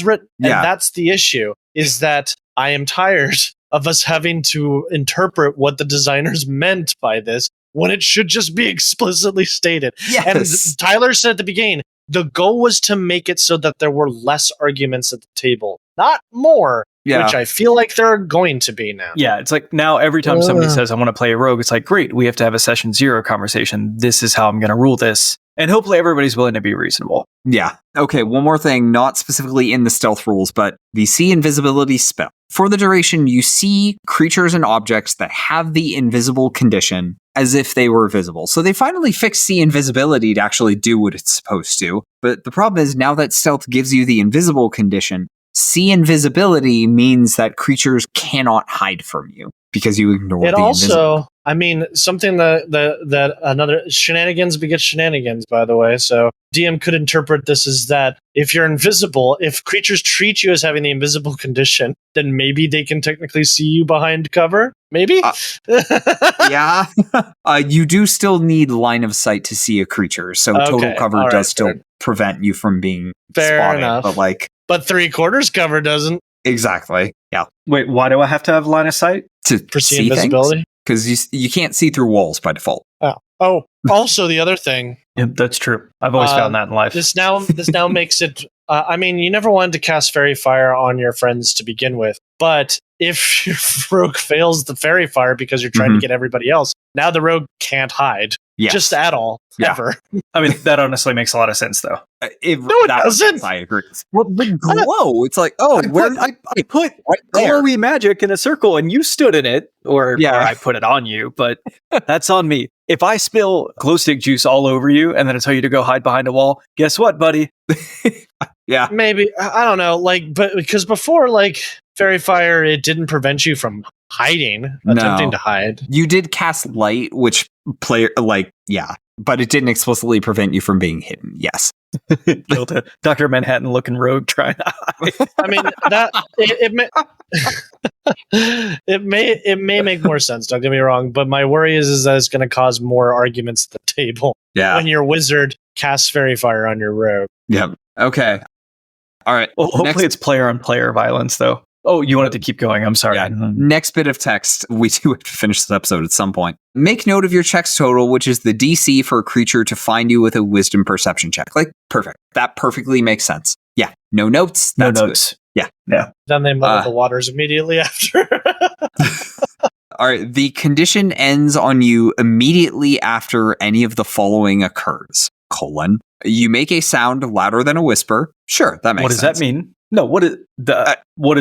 written. And that's the issue, is that I am tired of us having to interpret what the designers meant by this when it should just be explicitly stated. Yes. And Tyler said at the beginning, the goal was to make it so that there were less arguments at the table, not more. Yeah. Which I feel like there are going to be now. Yeah, it's now every time somebody says, I want to play a rogue, it's great, we have to have a session 0 conversation. This is how I'm going to rule this. And hopefully everybody's willing to be reasonable. Yeah. Okay, one more thing, not specifically in the stealth rules, but the see invisibility spell. For the duration, you see creatures and objects that have the invisible condition as if they were visible. So they finally fixed see invisibility to actually do what it's supposed to. But the problem is, now that stealth gives you the invisible condition, see invisibility means that creatures cannot hide from you because you ignore the invisible. I mean, something that another shenanigans begets shenanigans, by the way. So DM could interpret this as that if you're invisible, if creatures treat you as having the invisible condition, then maybe they can technically see you behind cover. Maybe? Yeah. You do still need line of sight to see a creature. So total cover does still prevent you from being spotted. Enough. But 3/4 cover doesn't. Exactly. Yeah. Wait, why do I have to have line of sight? To see invisibility? Because you can't see through walls by default. Oh, also the other thing. Yeah, that's true. I've always found that in life. This now makes it. I mean, you never wanted to cast Fairy Fire on your friends to begin with, but if your rogue fails the Fairy Fire because you're trying to get everybody else, now the rogue can't hide. Yes. Just at all, ever. I mean, that honestly makes a lot of sense, though. No, it doesn't. I agree. Well, the glow, it's like, I put glowy magic in a circle and you stood in it, or I put it on you, but that's on me. If I spill glow stick juice all over you and then I tell you to go hide behind a wall, guess what, buddy? Yeah. Maybe. I don't know. But because before, Fairy Fire, it didn't prevent you from attempting to hide. You did cast light, which but it didn't explicitly prevent you from being hidden. Yes. Built a Dr. Manhattan looking rogue trying to hide. I mean, it may make more sense, don't get me wrong, but my worry is that it's going to cause more arguments at the table. Yeah. When your wizard casts Fairy Fire on your rogue. Yep. Okay. All right. Well, hopefully it's player on player violence, though. Oh, you wanted to keep going. I'm sorry. Yeah. Next bit of text. We do have to finish this episode at some point. Make note of your checks total, which is the DC for a creature to find you with a wisdom perception check. Perfect. That perfectly makes sense. Yeah. No notes. No notes. Good. Yeah. Then they muddle the waters immediately after. All right. The condition ends on you immediately after any of the following occurs. You make a sound louder than a whisper. Sure, that makes sense. What does that mean? No, what does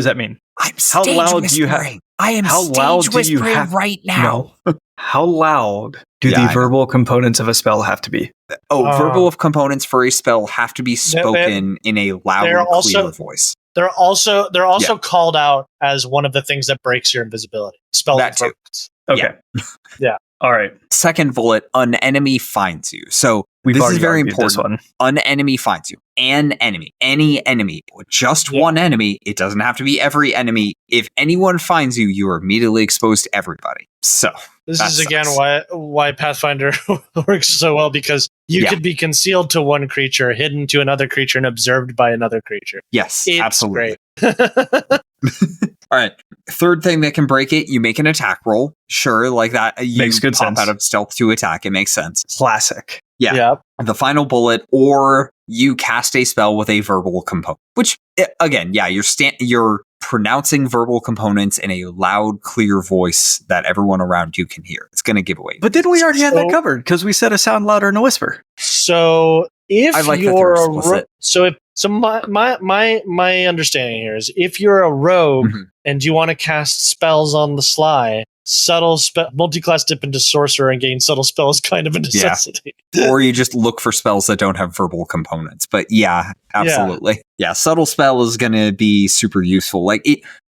that mean? I'm stage whispering. How loud do you have? I am stage whispering right now. No. How loud do the verbal components of a spell have to be? Verbal components for a spell have to be spoken in a loud and clear voice. They're also called out as one of the things that breaks your invisibility. Spell that too. Okay. Yeah. All right. Second bullet, an enemy finds you. So this is very important. One. An enemy finds you. An enemy. Any enemy. Just one enemy. It doesn't have to be every enemy. If anyone finds you, you are immediately exposed to everybody. So this is again why Pathfinder works so well, because you could be concealed to one creature, hidden to another creature, and observed by another creature. Yes, it's absolutely. Great. All right. Third thing that can break it, you make an attack roll. Sure, like that. You makes good sense. Out of stealth to attack. It makes sense. Classic. Yeah. Yep. The final bullet, or you cast a spell with a verbal component. Which, again, you're pronouncing verbal components in a loud, clear voice that everyone around you can hear. It's going to give away. But didn't we already have that covered? Because we said a sound louder than a whisper. So if you're my understanding here is if you're a rogue and you want to cast spells on the sly, multi-class dip into sorcerer and gain subtle spell is kind of a necessity. Yeah. Or you just look for spells that don't have verbal components. But yeah, absolutely. Yeah, subtle spell is going to be super useful.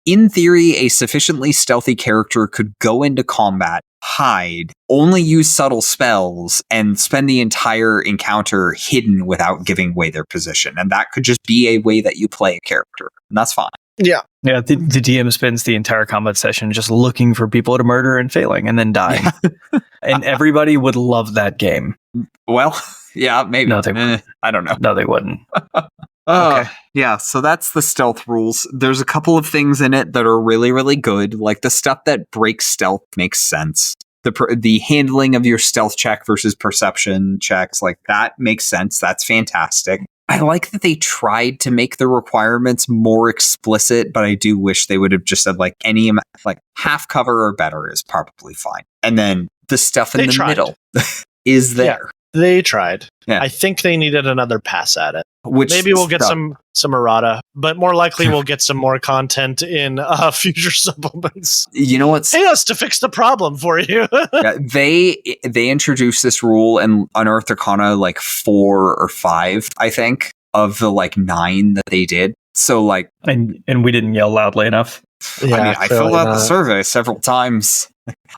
In theory, a sufficiently stealthy character could go into combat, hide, only use subtle spells, and spend the entire encounter hidden without giving away their position. And that could just be a way that you play a character. And that's fine. Yeah. Yeah, the DM spends the entire combat session just looking for people to murder and failing and then dying. Yeah. And everybody would love that game. Well, yeah, maybe. No, they wouldn't. I don't know. No, they wouldn't. Okay. Yeah, so that's the stealth rules. There's a couple of things in it that are really, really good. Like the stuff that breaks stealth makes sense. The handling of your stealth check versus perception checks, like that makes sense. That's fantastic. I like that they tried to make the requirements more explicit, but I do wish they would have just said half cover or better is probably fine. And then the stuff in the middle is there. Yeah, they tried. Yeah. I think they needed another pass at it. Maybe we'll get some errata, but more likely we'll get some more content in future supplements. You know what's pay us to fix the problem for you. Yeah, they introduced this rule in Unearthed Arcana 4 or 5, I think, of the 9 that they did. So and we didn't yell loudly enough. Yeah, I filled out the survey several times.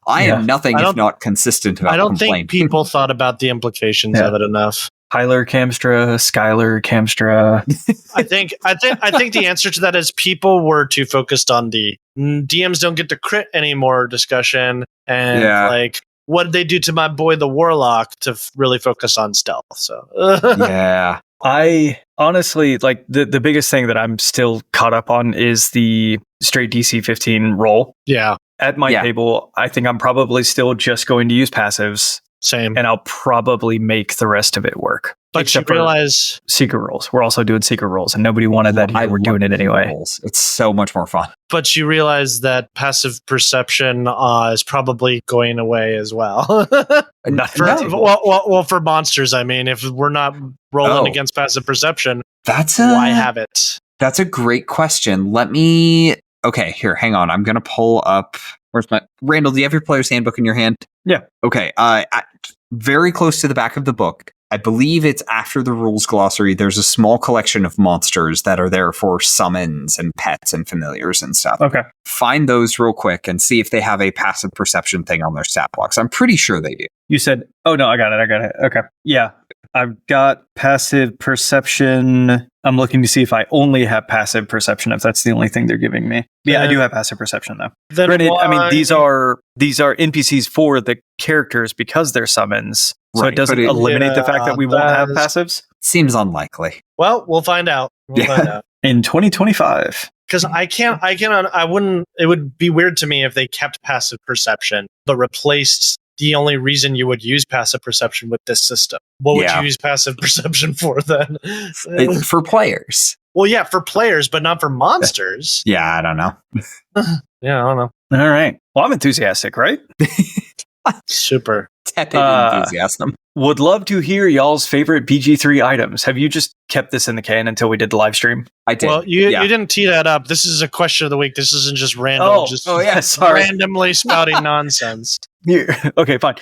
I am nothing if not consistent about I don't complaining. think people thought about the implications of it enough. Tyler Kamstra, Skylar Kamstra. I think the answer to that is people were too focused on the DMs don't get to crit anymore discussion, and like what did they do to my boy the Warlock to really focus on stealth. So yeah. I honestly, like, the biggest thing that I'm still caught up on is the straight DC 15 roll. Yeah. At my table, I think I'm probably still just going to use passives. Same. And I'll probably make the rest of it work. But you realize secret rolls. We're also doing secret rolls, and nobody wanted that here. We're doing it anyway. Rolls. It's so much more fun. But you realize that passive perception is probably going away as well. For monsters, I mean, if we're not rolling against passive perception, why have it? That's a great question. Okay, here, hang on. I'm going to pull up. Where's my Randall? Do you have your player's handbook in your hand? Yeah. Okay. Very close to the back of the book. I believe it's after the rules glossary. There's a small collection of monsters that are there for summons and pets and familiars and stuff. Okay. Find those real quick and see if they have a passive perception thing on their stat blocks. I'm pretty sure they do. You said, oh no, I got it. Okay. Yeah. I've got passive perception. I'm looking to see if I only have passive perception, if that's the only thing they're giving me. Yeah, I do have passive perception though. Granted, I mean, these are NPCs for the characters because they're summons. So it doesn't eliminate the fact that we won't have passives? Seems unlikely. Well, we'll find out. In 2025. Because it would be weird to me if they kept passive perception, but replaced the only reason you would use passive perception with this system. What would you use passive perception for then? For players. Well, yeah, for players, but not for monsters. Yeah, I don't know. Yeah, I don't know. All right. Well, I'm enthusiastic, right? Super. Tepid enthusiasm. Would love to hear y'all's favorite BG3 items. Have you just kept this in the can until we did the live stream? I did. Well, you didn't tee that up. This is a question of the week. This isn't just random, randomly spouting nonsense. Okay, fine.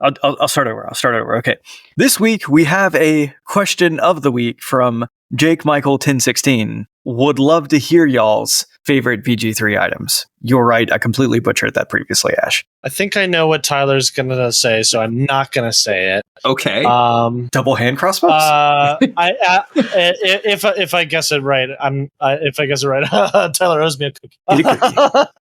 I'll start over. Okay. This week we have a question of the week from Jake Michael 1016. Would love to hear y'all's favorite BG3 items. You're right. I completely butchered that previously, Ash. I think I know what Tyler's going to say, so I'm not going to say it. Okay. Double hand crossbows? If I guess it right, Tyler owes me a cookie.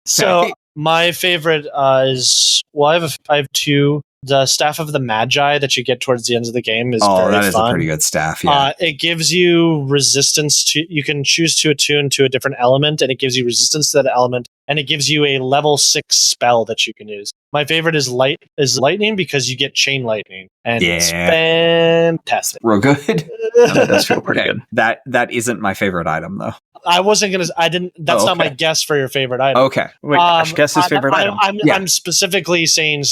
So my favorite is, I have two. The Staff of the Magi that you get towards the end of the game is very fun. That is a pretty good staff, yeah. It gives you resistance to, you can choose to attune to a different element, and it gives you resistance to that element, and it gives you a level 6 spell that you can use. My favorite is lightning, because you get chain lightning, and it's fantastic. Real good. That does feel pretty good. That isn't my favorite item, though. That's not my guess for your favorite item. Okay. Wait, Ash, guess his favorite item. I'm specifically saying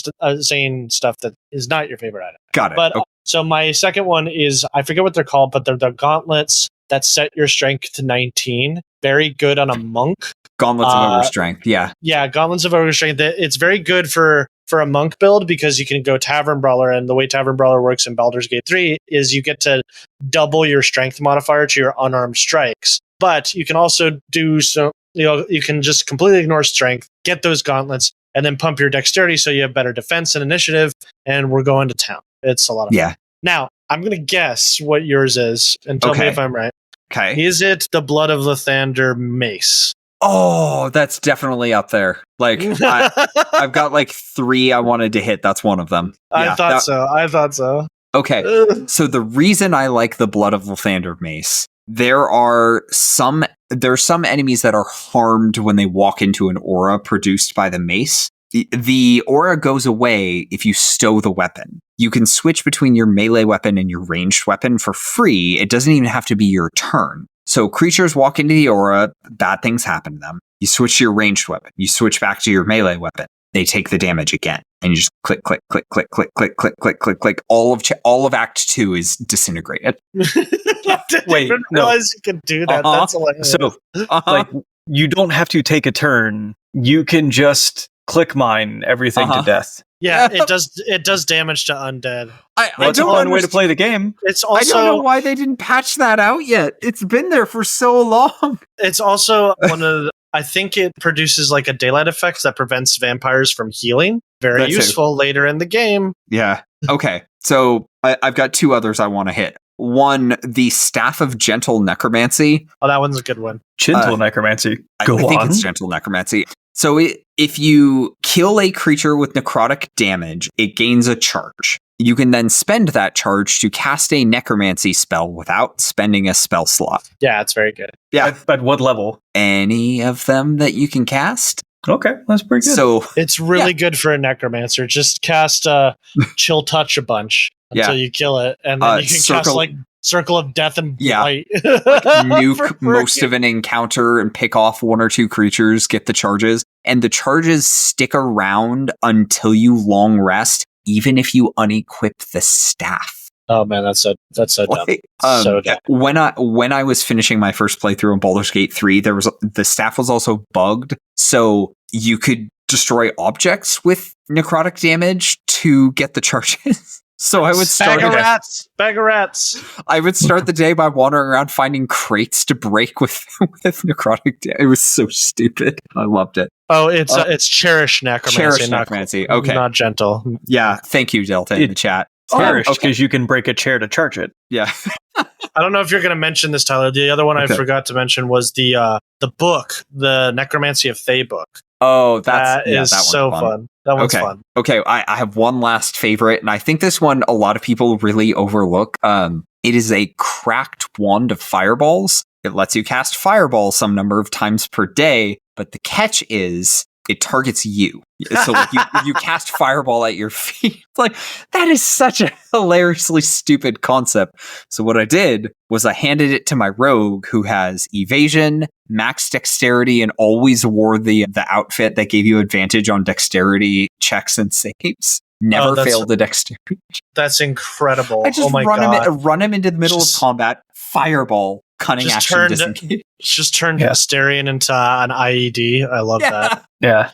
stuff that is not your favorite item. Got it. But so my second one is, I forget what they're called, but they're the gauntlets that set your strength to 19. Very good on a monk. Gauntlets of Ogre Strength, yeah. Yeah, Gauntlets of Ogre Strength. It's very good for a monk build, because you can go Tavern Brawler, and the way Tavern Brawler works in Baldur's Gate 3 is you get to double your strength modifier to your unarmed strikes. But you can also do so, you can just completely ignore strength, get those gauntlets, and then pump your dexterity so you have better defense and initiative, and we're going to town. It's a lot of fun. Yeah. Now, I'm going to guess what yours is, and tell me if I'm right. Okay. Is it the Blood of Lathander mace? Oh, that's definitely up there. Like, I've got like 3 I wanted to hit. That's one of them. I thought so. Okay. So the reason I like the Blood of Lathander mace, there's some enemies that are harmed when they walk into an aura produced by the mace. The aura goes away if you stow the weapon. You can switch between your melee weapon and your ranged weapon for free. It doesn't even have to be your turn. So creatures walk into the aura, bad things happen to them. You switch to your ranged weapon. You switch back to your melee weapon. They take the damage again. And you just click, click, click, click, click, click, click, click, click, click. All of Act 2 is disintegrated. Wait, no. Realize you can do that. That's hilarious. So, like, you don't have to take a turn. You can just click mine everything to death. Yeah, it does damage to undead. It's a fun way to play the game. It's also, I don't know why they didn't patch that out yet. It's been there for so long. It's also one of the, I think it produces like a daylight effect that prevents vampires from healing. Very That's useful later in the game. Yeah. Okay. So I've got 2 others I want to hit. One, the Staff of Gentle Necromancy. Oh, that one's a good one. Gentle necromancy. I think it's Gentle Necromancy. So if you kill a creature with necrotic damage, it gains a charge. You can then spend that charge to cast a necromancy spell without spending a spell slot. Yeah, it's very good. Yeah. At what level? Any of them that you can cast. Okay, that's pretty good. So it's really good for a necromancer. Just cast Chill Touch a bunch until you kill it, and then you can cast like Circle of Death and Blight. Nuke most of an encounter and pick off 1 or 2 creatures, get the charges, and the charges stick around until you long rest, even if you unequip the staff. Oh man, that's so dumb. So dumb. When I was finishing my first playthrough in Baldur's Gate 3, the staff was also bugged, so you could destroy objects with necrotic damage to get the charges. So I would start bag of rats. I would start the day by wandering around finding crates to break with necrotic damage. It was so stupid. I loved it. Oh, it's cherish necromancy. Cherish necromancy. Okay, not gentle. Yeah, thank you, Delta, in the chat. Cherished because you can break a chair to charge it. Yeah. I don't know if you're going to mention this, Tyler. The other one I forgot to mention was the book, the Necromancy of Thay book. Oh, that is so fun. That one's fun. Okay, I have one last favorite, and I think this one a lot of people really overlook. It is a cracked wand of fireballs. It lets you cast fireballs some number of times per day, but the catch is it targets you. So like you cast fireball at your feet. Like, that is such a hilariously stupid concept. So what I did was I handed it to my rogue, who has evasion, max dexterity, and always wore the outfit that gave you advantage on dexterity checks and saves. Never failed the dexterity. That's incredible. I just run him into the middle of combat, fireball, cunning action, disengage. Just turned Asterion into an IED. I love that. Yeah.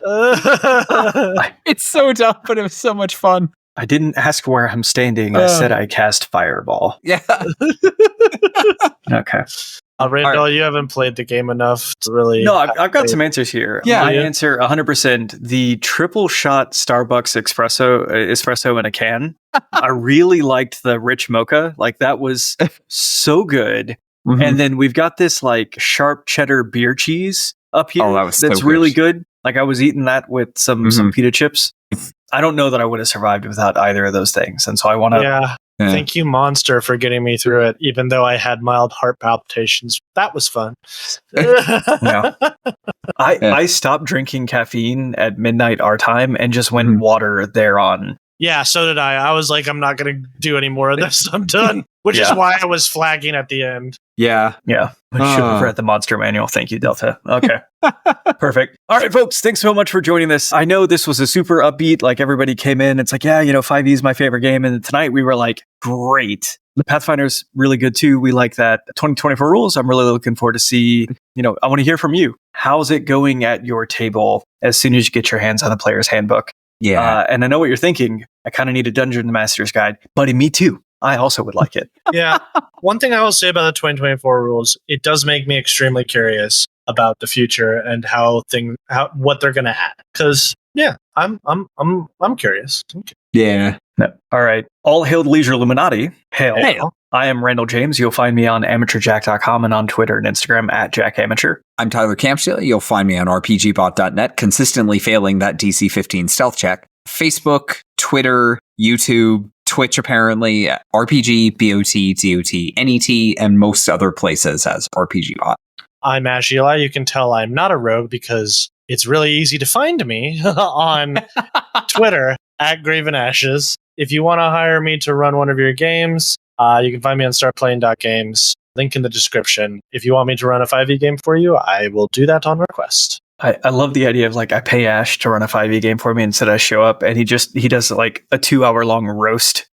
It's so dumb, but it was so much fun. I didn't ask where I'm standing. I said I cast fireball. Yeah. Okay. Randall, you haven't played the game enough to really... No, I've got some answers here. Yeah, My answer, 100%, the triple shot Starbucks espresso in a can. I really liked the rich mocha. Like, that was so good. Mm-hmm. And then we've got this like sharp cheddar beer cheese up here. Oh, that's so really good. Like, I was eating that with some pita chips. I don't know that I would have survived without either of those things. And so I want to... Yeah. Thank you, Monster, for getting me through it, even though I had mild heart palpitations. That was fun. I stopped drinking caffeine at midnight our time and just went water thereon. Yeah, so did I. I was like, I'm not going to do any more of this. I'm done. Which is why I was flagging at the end. Yeah. Yeah. I should have read the Monster Manual. Thank you, Delta. Okay. Perfect. All right, folks. Thanks so much for joining this. I know this was a super upbeat, like everybody came in. It's like, 5e is my favorite game. And tonight we were like, great. The Pathfinder's really good too. We like that. 2024 rules. I'm really looking forward to see, I want to hear from you. How's it going at your table as soon as you get your hands on the player's handbook? Yeah. And I know what you're thinking. I kind of need a Dungeon Master's Guide. Buddy, me too. I also would like it. Yeah. One thing I will say about the 2024 rules, it does make me extremely curious about the future and what they're going to add. Because I'm curious. Yeah. No. All right. All hail the Leisure Illuminati. Hail. I am Randall James. You'll find me on amateurjack.com and on Twitter and Instagram at JackAmateur. I'm Tyler Campshill. You'll find me on RPGBOT.net, consistently failing that DC 15 stealth check. Facebook, Twitter, YouTube, Twitch, apparently, RPGBOT.net, and most other places as RPGBot. I'm Ash Eli. You can tell I'm not a rogue because it's really easy to find me on Twitter at Graven Ashes. If you want to hire me to run one of your games, you can find me on startplaying.games. Link in the description. If you want me to run a 5e game for you, I will do that on request. I love the idea of like, I pay Ash to run a 5e game for me instead I show up and he does like a 2-hour-long roast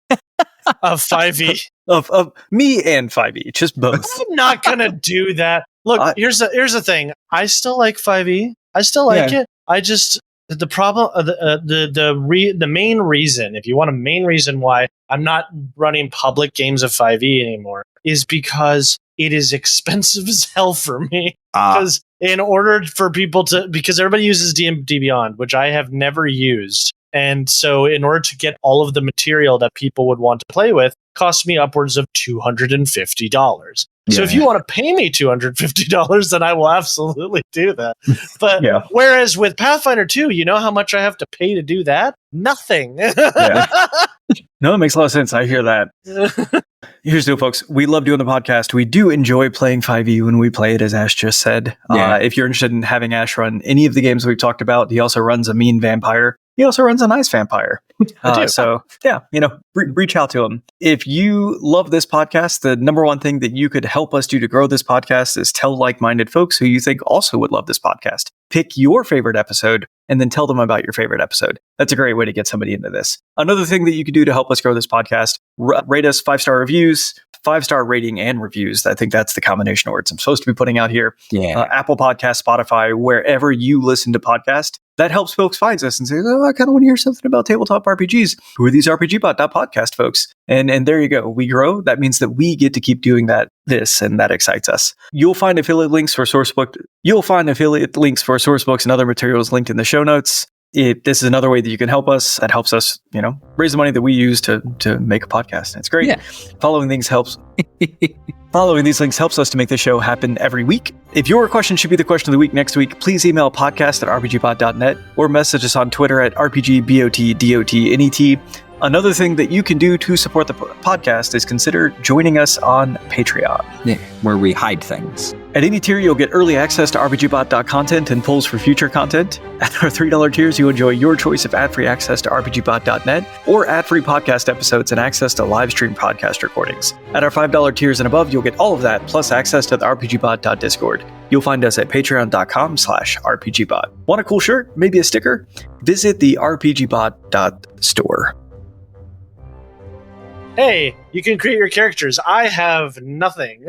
of 5e of me and 5e, just both. I'm not gonna do that. Look, here's the thing. I still like 5e. I still like it. I just the problem the main reason, if you want a main reason why I'm not running public games of 5e anymore, is because it is expensive as hell for me. Because in order for people to, because everybody uses D&D Beyond, which I have never used. And so in order to get all of the material that people would want to play with, costs me upwards of $250. So if you want to pay me $250, then I will absolutely do that. But whereas with Pathfinder 2, you know how much I have to pay to do that? Nothing. No, it makes a lot of sense. I hear that. Here's the deal, folks. We love doing the podcast. We do enjoy playing 5e when we play it, as Ash just said. If you're interested in having Ash run any of the games we've talked about, he also runs a mean vampire. He also runs a nice vampire. So, reach out to him. If you love this podcast, the number one thing that you could help us do to grow this podcast is tell like-minded folks who you think also would love this podcast. Pick your favorite episode and then tell them about your favorite episode. That's a great way to get somebody into this. Another thing that you could do to help us grow this podcast, rate us 5-star reviews, 5-star rating and reviews. I think that's the combination of words I'm supposed to be putting out here. Apple Podcast, Spotify, wherever you listen to podcasts. That helps folks find us and say, I kind of want to hear something about tabletop RPGs. Who are these RPGBOT.Podcast folks? And there you go. We grow. That means that we get to keep doing this, and that excites us. You'll find affiliate links for Sourcebook. And other materials linked in the show notes. This is another way that you can help us. That helps us, raise the money that we use to make a podcast. And it's great. Yeah. Following these links helps us to make the show happen every week. If your question should be the question of the week next week, please email podcast@rpgbot.net or message us on Twitter at RPGBOT.Net. Another thing that you can do to support the podcast is consider joining us on Patreon. Where we hide things. At any tier, you'll get early access to RPGBot.content and polls for future content. At our $3 tiers, you enjoy your choice of ad-free access to RPGBot.net or ad-free podcast episodes and access to live stream podcast recordings. At our $5 tiers and above, you'll get all of that, plus access to the RPGBot.Discord. You'll find us at patreon.com/RPGBot. Want a cool shirt? Maybe a sticker? Visit the RPGBot.store. Hey, you can create your characters. I have nothing.